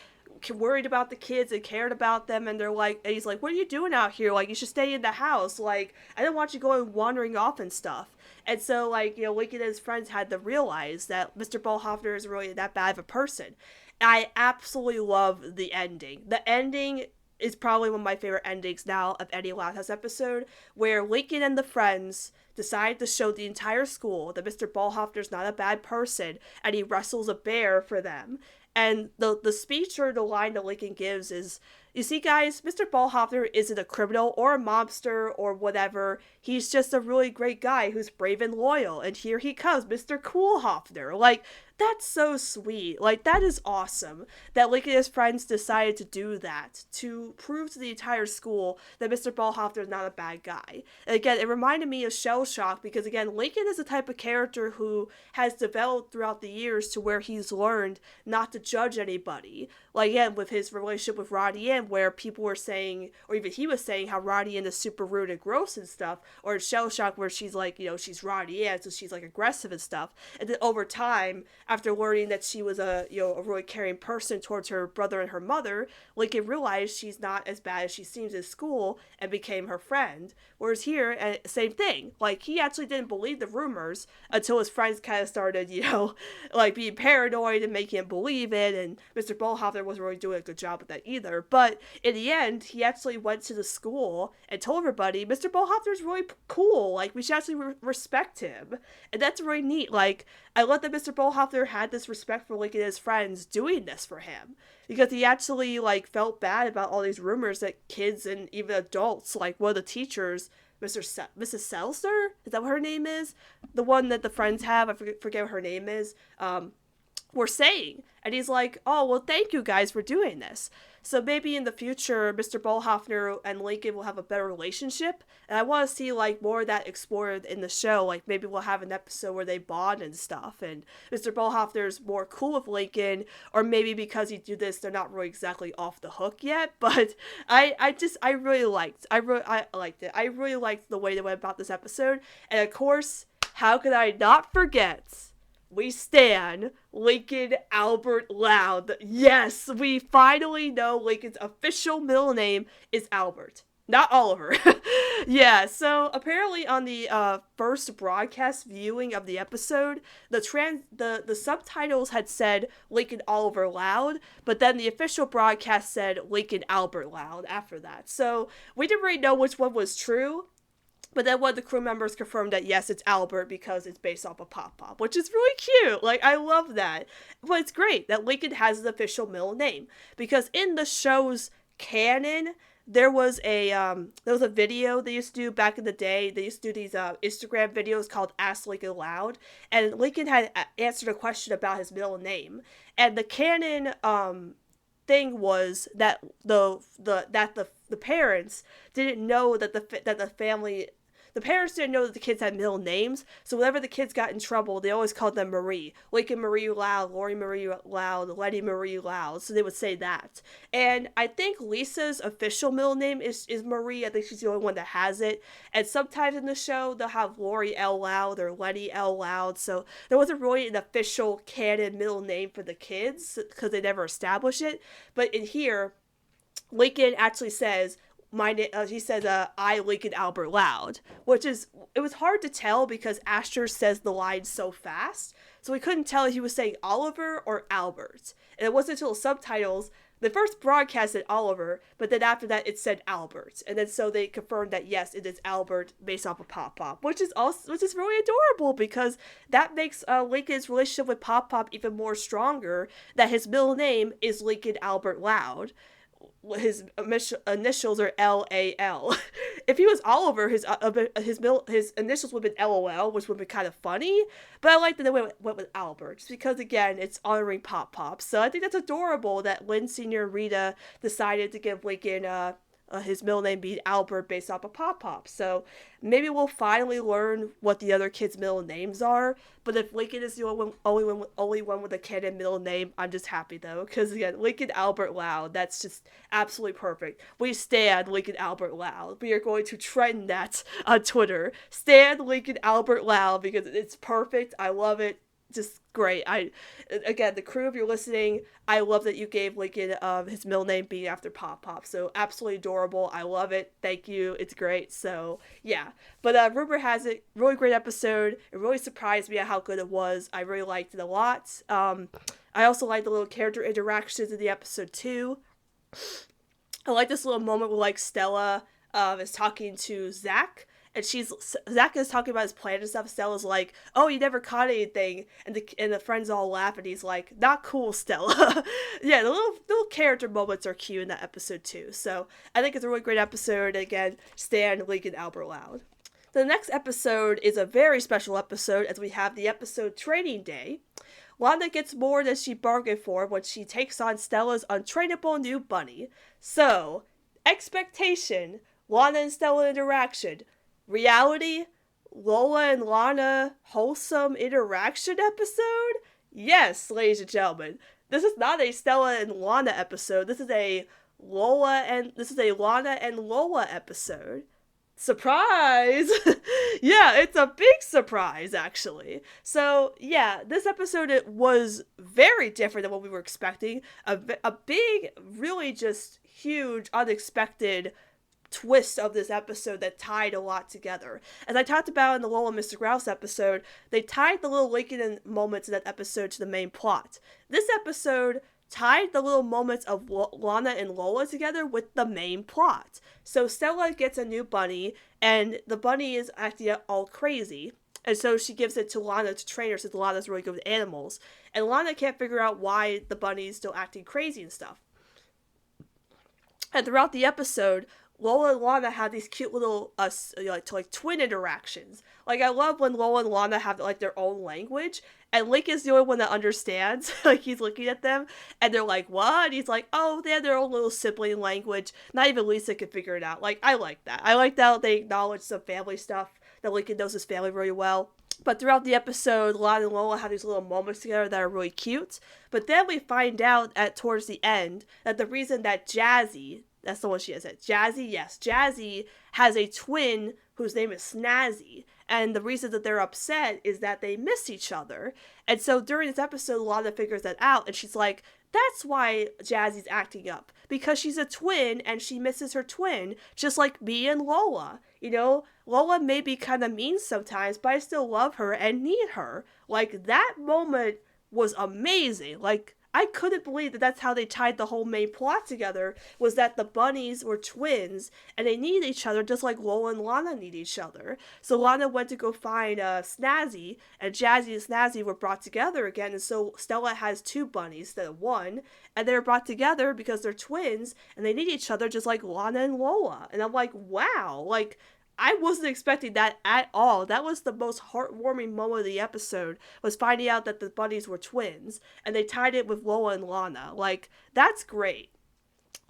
worried about the kids and cared about them, and he's like, what are you doing out here? Like, you should stay in the house. Like, I don't want you going wandering off and stuff. And so, like, Lincoln and his friends had to realize that Mr. Ballhoffner isn't really that bad of a person. I absolutely love the ending. The ending is probably one of my favorite endings now of any Loud House episode, where Lincoln and the friends decide to show the entire school that Mr. Ballhoffner's not a bad person, and he wrestles a bear for them. And the speech or the line that Lincoln gives is, you see, guys, Mr. Ballhoffner isn't a criminal or a mobster or whatever. He's just a really great guy who's brave and loyal. And here he comes, Mr. Coolhoffner. Like, that's so sweet. Like, that is awesome that Lincoln and his friends decided to do that, to prove to the entire school that Mr. Ballhoffner is not a bad guy. And again, it reminded me of Shell Shock because, again, Lincoln is the type of character who has developed throughout the years to where he's learned not to judge anybody. Like, again, with his relationship with Roddy Ann, where people were saying, or even he was saying, how Roddy Ann is super rude and gross and stuff, or in Shell Shock where she's like, she's Roddy Ann, so she's like aggressive and stuff. And then over time, after learning that she was a really caring person towards her brother and her mother, Lincoln realized she's not as bad as she seems in school and became her friend. Whereas here, same thing. Like, he actually didn't believe the rumors until his friends kind of started, like being paranoid and making him believe it. And Mr. Ballhoffner wasn't really doing a good job with that either. But in the end, he actually went to the school and told everybody, Mr. Ballhoffner's really cool. Like, we should actually respect him. And that's really neat. Like, I love that Mr. Ballhoffner had this respect for Lincoln and his friends doing this for him. Because he actually, like, felt bad about all these rumors that kids and even adults, like one of the teachers, Mrs. Seltzer? Is that what her name is? The one that the friends have, I forget what her name is, were saying. And he's like, oh, well, thank you guys for doing this. So maybe in the future, Mr. Ballhoffner and Lincoln will have a better relationship. And I want to see, like, more of that explored in the show. Like, maybe we'll have an episode where they bond and stuff. And Mr. Ballhoffner's more cool with Lincoln. Or maybe because he do this, they're not really exactly off the hook yet. But I really liked it. I really liked the way they went about this episode. And of course, how could I not forget? We stan Lincoln Albert Loud. Yes, we finally know Lincoln's official middle name is Albert, not Oliver. Yeah, so apparently on the first broadcast viewing of the episode, the subtitles had said Lincoln Oliver Loud, but then the official broadcast said Lincoln Albert Loud after that. So we didn't really know which one was true. But then one of the crew members confirmed that, yes, it's Albert because it's based off of Pop Pop, which is really cute. Like, I love that. But it's great that Lincoln has his official middle name. Because in the show's canon, there was a video they used to do back in the day. They used to do these Instagram videos called Ask Lincoln Loud. And Lincoln had answered a question about his middle name. And the canon thing was that the parents didn't know that the parents didn't know that the kids had middle names, so whenever the kids got in trouble, they always called them Marie. Lincoln Marie Loud, Lori Marie Loud, Letty Marie Loud, so they would say that. And I think Lisa's official middle name is Marie. I think she's the only one that has it. And sometimes in the show, they'll have Lori L. Loud or Letty L. Loud, so there wasn't really an official canon middle name for the kids, because they never established it. But in here, Lincoln actually says, he says, I, Lincoln Albert Loud, it was hard to tell because Asher says the line so fast, so we couldn't tell if he was saying Oliver or Albert. And it wasn't until the subtitles, the first broadcast said Oliver, but then after that it said Albert. And then so they confirmed that yes, it is Albert based off of Pop Pop, which is really adorable because that makes Lincoln's relationship with Pop Pop even more stronger, that his middle name is Lincoln Albert Loud. His initials are L.A.L. If he was Oliver, his initials would have been LOL, which would have been kind of funny. But I like that they went with Albert, just because, again, it's honoring Pop Pop. So I think that's adorable that Lynn Sr. and Rita decided to give Lincoln his middle name being Albert based off of Pop Pop. So maybe we'll finally learn what the other kids' middle names are. But if Lincoln is the only one with a canon middle name, I'm just happy though. Because again, Lincoln Albert Loud, that's just absolutely perfect. We stand Lincoln Albert Loud. We are going to trend that on Twitter. Stand Lincoln Albert Loud because it's perfect. I love it. just great. Again, the crew, if you're listening, I love that you gave Lincoln his middle name being after Pop Pop. So absolutely adorable. I love it. Thank you. It's great. So yeah. But rumor has it, really great episode. It really surprised me at how good it was. I really liked it a lot. I also liked the little character interactions in the episode too. I like this little moment where like Stella is talking to Zach. And Zach is talking about his plan and stuff. Stella's like, "Oh, you never caught anything," and the friends all laugh, and he's like, "Not cool, Stella." Yeah, the little character moments are cute in that episode too. So I think it's a really great episode. And again, Stan, Lincoln, Albert Loud. The next episode is a very special episode as we have the episode Training Day. Lana gets more than she bargained for when she takes on Stella's untrainable new bunny. So, expectation, Lana and Stella interaction. Reality, Lola and Lana wholesome interaction episode? Yes, ladies and gentlemen. This is not a Stella and Lana episode. This is a Lana and Lola episode. Surprise! Yeah, it's a big surprise, actually. So, yeah, this episode, it was very different than what we were expecting. A big, really just huge, unexpected twist of this episode that tied a lot together. As I talked about in the Lola Mr. Grouse episode, they tied the little Lincoln moments in that episode to the main plot. This episode tied the little moments of Lana and Lola together with the main plot. So Stella gets a new bunny, and the bunny is acting all crazy. And so she gives it to Lana to train her since Lana's really good with animals. And Lana can't figure out why the bunny is still acting crazy and stuff. And throughout the episode, Lola and Lana have these cute little twin interactions. Like, I love when Lola and Lana have like their own language, and Link is the only one that understands. Like, he's looking at them, and they're like, "What?" And he's like, "Oh, they have their own little sibling language." Not even Lisa can figure it out. Like, I like that. I like that they acknowledge some family stuff, that Lincoln knows his family really well. But throughout the episode, Lana and Lola have these little moments together that are really cute. But then we find out towards the end that the reason that Jazzy, that's the one she has said, Jazzy, yes, Jazzy has a twin whose name is Snazzy. And the reason that they're upset is that they miss each other. And so during this episode, Lana figures that out, and she's like, that's why Jazzy's acting up. Because she's a twin, and she misses her twin, just like me and Lola. You know, Lola may be kind of mean sometimes, but I still love her and need her. Like, that moment was amazing. Like, I couldn't believe that that's how they tied the whole main plot together, was that the bunnies were twins, and they need each other just like Lola and Lana need each other. So Lana went to go find Snazzy, and Jazzy and Snazzy were brought together again, and so Stella has two bunnies instead of one, and they're brought together because they're twins, and they need each other just like Lana and Lola. And I'm like, wow, like, I wasn't expecting that at all. That was the most heartwarming moment of the episode, was finding out that the bunnies were twins, and they tied it with Lola and Lana. Like, that's great.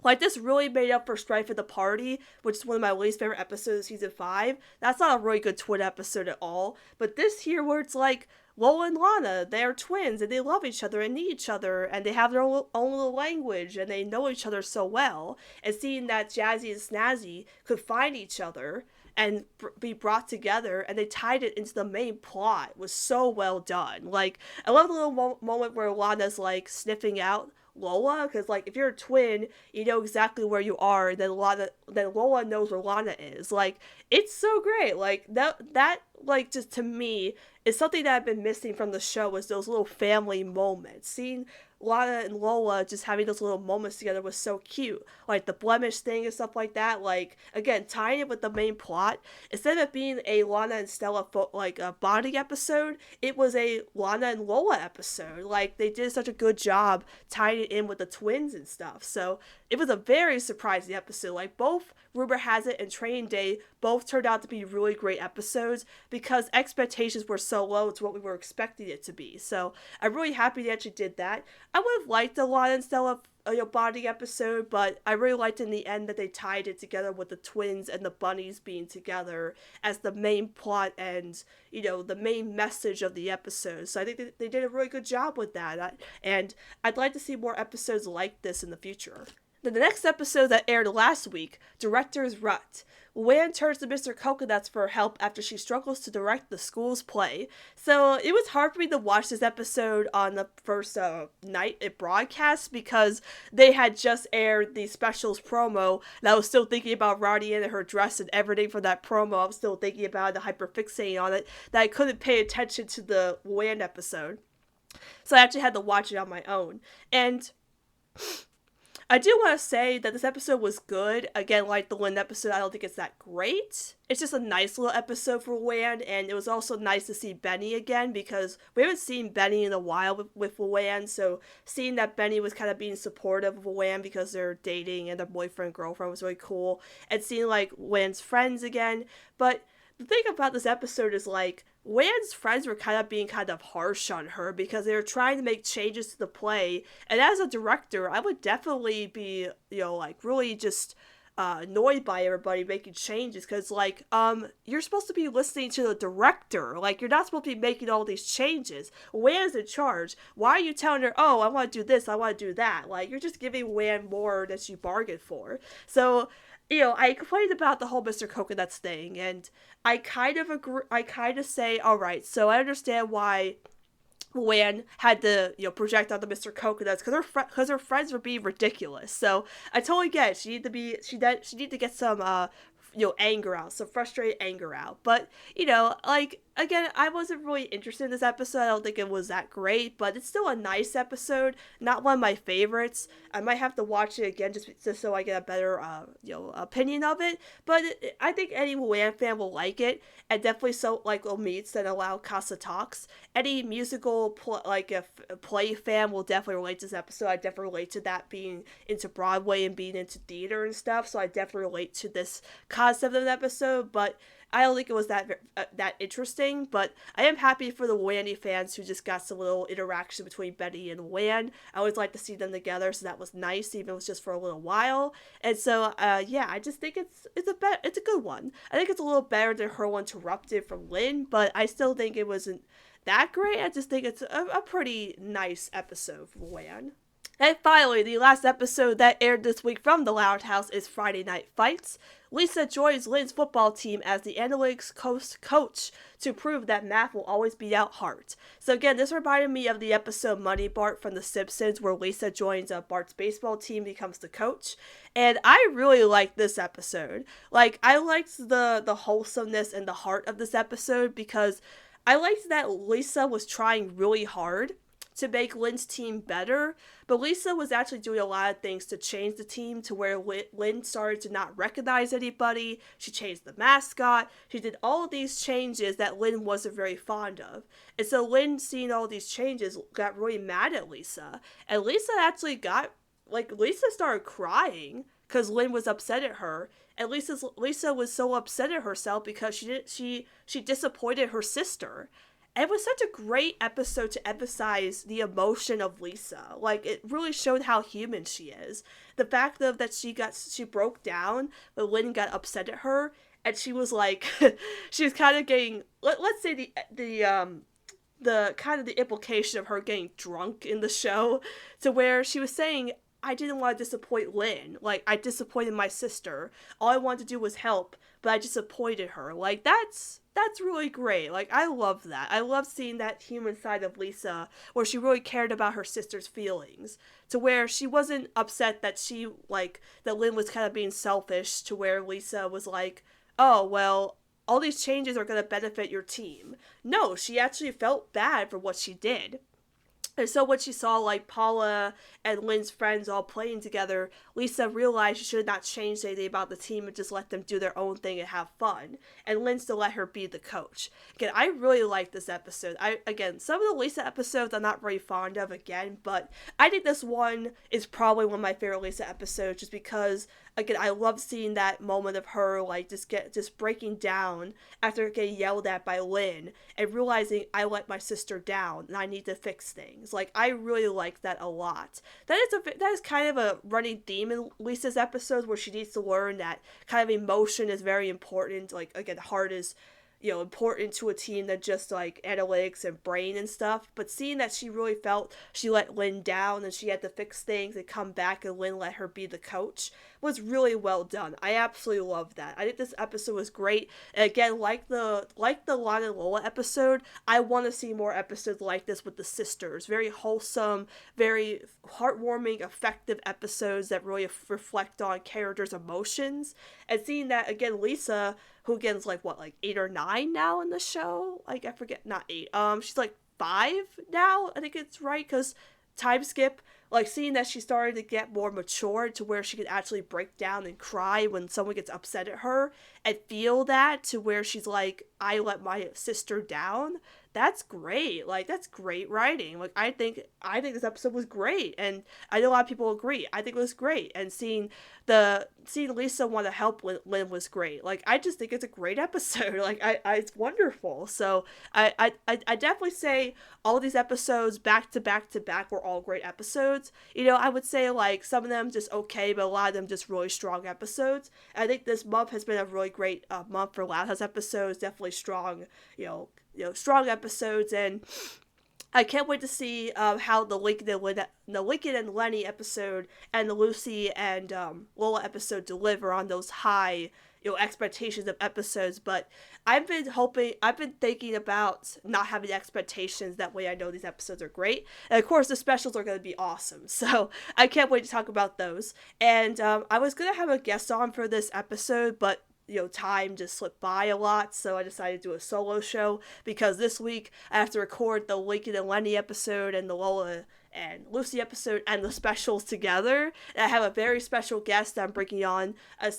Like, this really made up for Strife at the Party, which is one of my least favorite episodes of season 5. That's not a really good twin episode at all. But this here, where it's like, Lola and Lana, they're twins, and they love each other and need each other, and they have their own little language, and they know each other so well. And seeing that Jazzy and Snazzy could find each other and be brought together, and they tied it into the main plot, was so well done. Like, I love the little moment where Lana's like sniffing out Lola, because like, if you're a twin, you know exactly where you are, and then Lola knows where Lana is. Like, it's so great. Like, that like, just to me is something that I've been missing from the show, is those little family moments. Seeing Lana and Lola just having those little moments together was so cute. Like, the blemish thing and stuff like that. Like, again, tying it with the main plot. Instead of it being a Lana and Stella, like, a bonding episode, it was a Lana and Lola episode. Like, they did such a good job tying it in with the twins and stuff. So, it was a very surprising episode. Like, both Rumor Has It and Training Day both turned out to be really great episodes, because expectations were so low to what we were expecting it to be. So, I'm really happy they actually did that. I would have liked a Lana and Stella bonding episode, but I really liked in the end that they tied it together with the twins and the bunnies being together as the main plot and, you know, the main message of the episode. So I think they did a really good job with that, and I'd like to see more episodes like this in the future. Then the next episode that aired last week, Director's Rut. Luann turns to Mr. Coconuts for help after she struggles to direct the school's play. So it was hard for me to watch this episode on the first night it broadcast because they had just aired the specials promo, and I was still thinking about Ronnie and her dress and everything for that promo. I was still thinking about it, hyperfixating on it, that I couldn't pay attention to the Luann episode. So I actually had to watch it on my own. And I do want to say that this episode was good. Again, like the Lynn episode, I don't think it's that great. It's just a nice little episode for Luann, and it was also nice to see Benny again, because we haven't seen Benny in a while with Luann, so seeing that Benny was kind of being supportive of Luann because they're dating and their boyfriend-girlfriend was really cool, and seeing, like, Luann's friends again. But the thing about this episode is, like, Luann's friends were being kind of harsh on her because they were trying to make changes to the play. And as a director, I would definitely be, really just annoyed by everybody making changes. Because, you're supposed to be listening to the director. Like, you're not supposed to be making all these changes. Luann's in charge. Why are you telling her, oh, I want to do this, I want to do that? Like, you're just giving Luann more than she bargained for. So, I complained about the whole Mr. Coconuts thing, and I kind of agree. I kind of say, all right, so I understand why Luann had to, project on the Mr. Coconuts because her friends were being ridiculous. So I totally get it. She need to get some anger out, some frustrated anger out. But again, I wasn't really interested in this episode. I don't think it was that great, but it's still a nice episode. Not one of my favorites. I might have to watch it again just so I get a better, opinion of it. But I think any Luann fan will like it, and definitely so like Little Meets and Allow Casa Talks. Any musical play fan will definitely relate to this episode. I definitely relate to that being into Broadway and being into theater and stuff. So I definitely relate to this concept of the episode, but I don't think it was that interesting. But I am happy for the Luanny fans who just got some little interaction between Betty and Luann. I always like to see them together, so that was nice, even if it was just for a little while. And so, I just think it's a good one. I think it's a little better than Hurl Interrupted from Lynn, but I still think it wasn't that great. I just think it's a pretty nice episode for Luann. And finally, the last episode that aired this week from the Loud House is Friday Night Fights. Lisa joins Lynn's football team as the analytics coach to prove that math will always beat out heart. So again, this reminded me of the episode Money Bart from The Simpsons, where Lisa joins Bart's baseball team, becomes the coach. And I really liked this episode. I liked the wholesomeness and the heart of this episode, because I liked that Lisa was trying really hard to make Lynn's team better, but Lisa was actually doing a lot of things to change the team to where Lynn started to not recognize anybody. She changed the mascot. She did all of these changes that Lynn wasn't very fond of. And so Lynn, seeing all these changes, got really mad at Lisa. And Lisa actually Lisa started crying because Lynn was upset at her. And Lisa was so upset at herself because she disappointed her sister. And it was such a great episode to emphasize the emotion of Lisa. It really showed how human she is. The fact that she broke down, but Lynn got upset at her, and she was she was kind of getting, let's say the kind of the implication of her getting drunk in the show, to where she was saying, I didn't want to disappoint Lynn. I disappointed my sister. All I wanted to do was help, but I disappointed her. That's really great. I love that. I love seeing that human side of Lisa, where she really cared about her sister's feelings, to where she wasn't upset that that Lynn was kind of being selfish, to where Lisa was like, oh, well, all these changes are going to benefit your team. No, she actually felt bad for what she did. And so when she saw Paula and Lynn's friends all playing together, Lisa realized she should have not changed anything about the team and just let them do their own thing and have fun. And Lynn still let her be the coach. Again, I really like this episode. Some of the Lisa episodes I'm not very fond of but I think this one is probably one of my favorite Lisa episodes, just because, again, I love seeing that moment of her just breaking down after getting yelled at by Lynn and realizing I let my sister down and I need to fix things. I really like that a lot. That is kind of a running theme in Lisa's episodes, where she needs to learn that kind of emotion is very important. Again, heart is important to a team than just like analytics and brain and stuff. But seeing that she really felt she let Lynn down and she had to fix things and come back and Lynn let her be the coach was really well done. I absolutely love that. I think this episode was great. And again, like the Lana and Lola episode, I want to see more episodes like this with the sisters. Very wholesome, very heartwarming, effective episodes that really reflect on characters' emotions. And seeing that, again, Lisa, who again is like 8 or 9 now in the show? Like, I forget, not 8. She's like 5 now, I think it's right, because time skip. Like, seeing that she's starting to get more mature to where she can actually break down and cry when someone gets upset at her and feel that to where she's like, I let my sister down. That's great. Like, that's great writing. Like, I think this episode was great, and I know a lot of people agree. I think it was great, and seeing Lisa want to help Lynn was great. Like, I just think it's a great episode. Like, it's wonderful. So I definitely say all these episodes back to back to back were all great episodes. I would say like some of them just okay, but a lot of them just really strong episodes. And I think this month has been a really great month for Loud House episodes. Definitely strong, strong episodes, and I can't wait to see how the Lincoln and Lenny episode and the Lucy and Lola episode deliver on those high expectations of episodes. But I've been thinking about not having expectations. That way I know these episodes are great. And of course the specials are going to be awesome. So I can't wait to talk about those. And I was going to have a guest on for this episode, but time just slipped by a lot, so I decided to do a solo show because this week I have to record the Lincoln and Lenny episode and the Lola and Lucy episode and the specials together. And I have a very special guest that I'm bringing on, a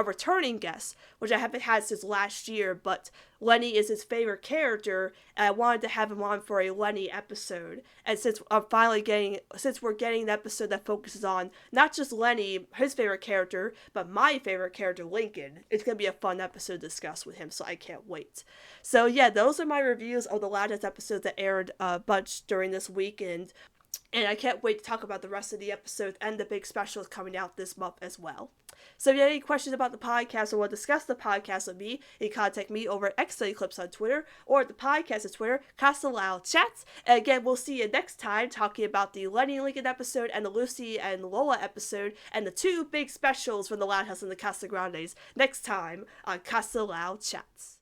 returning guest, which I haven't had since last year, but Lenny is his favorite character, and I wanted to have him on for a Lenny episode. And since we're getting an episode that focuses on not just Lenny, his favorite character, but my favorite character, Lincoln, it's going to be a fun episode to discuss with him, so I can't wait. So yeah, those are my reviews of the Loudest episodes that aired a bunch during this week, and I can't wait to talk about the rest of the episodes and the big specials coming out this month as well. So if you have any questions about the podcast or want to discuss the podcast with me, you can contact me over at XStudyClips on Twitter or at the podcast on Twitter, CasaLoud Chats. And again, we'll see you next time talking about the Lenny and Lincoln episode and the Lucy and Lola episode and the 2 big specials from the Loud House and the Casagrandes next time on CasaLoud Chats.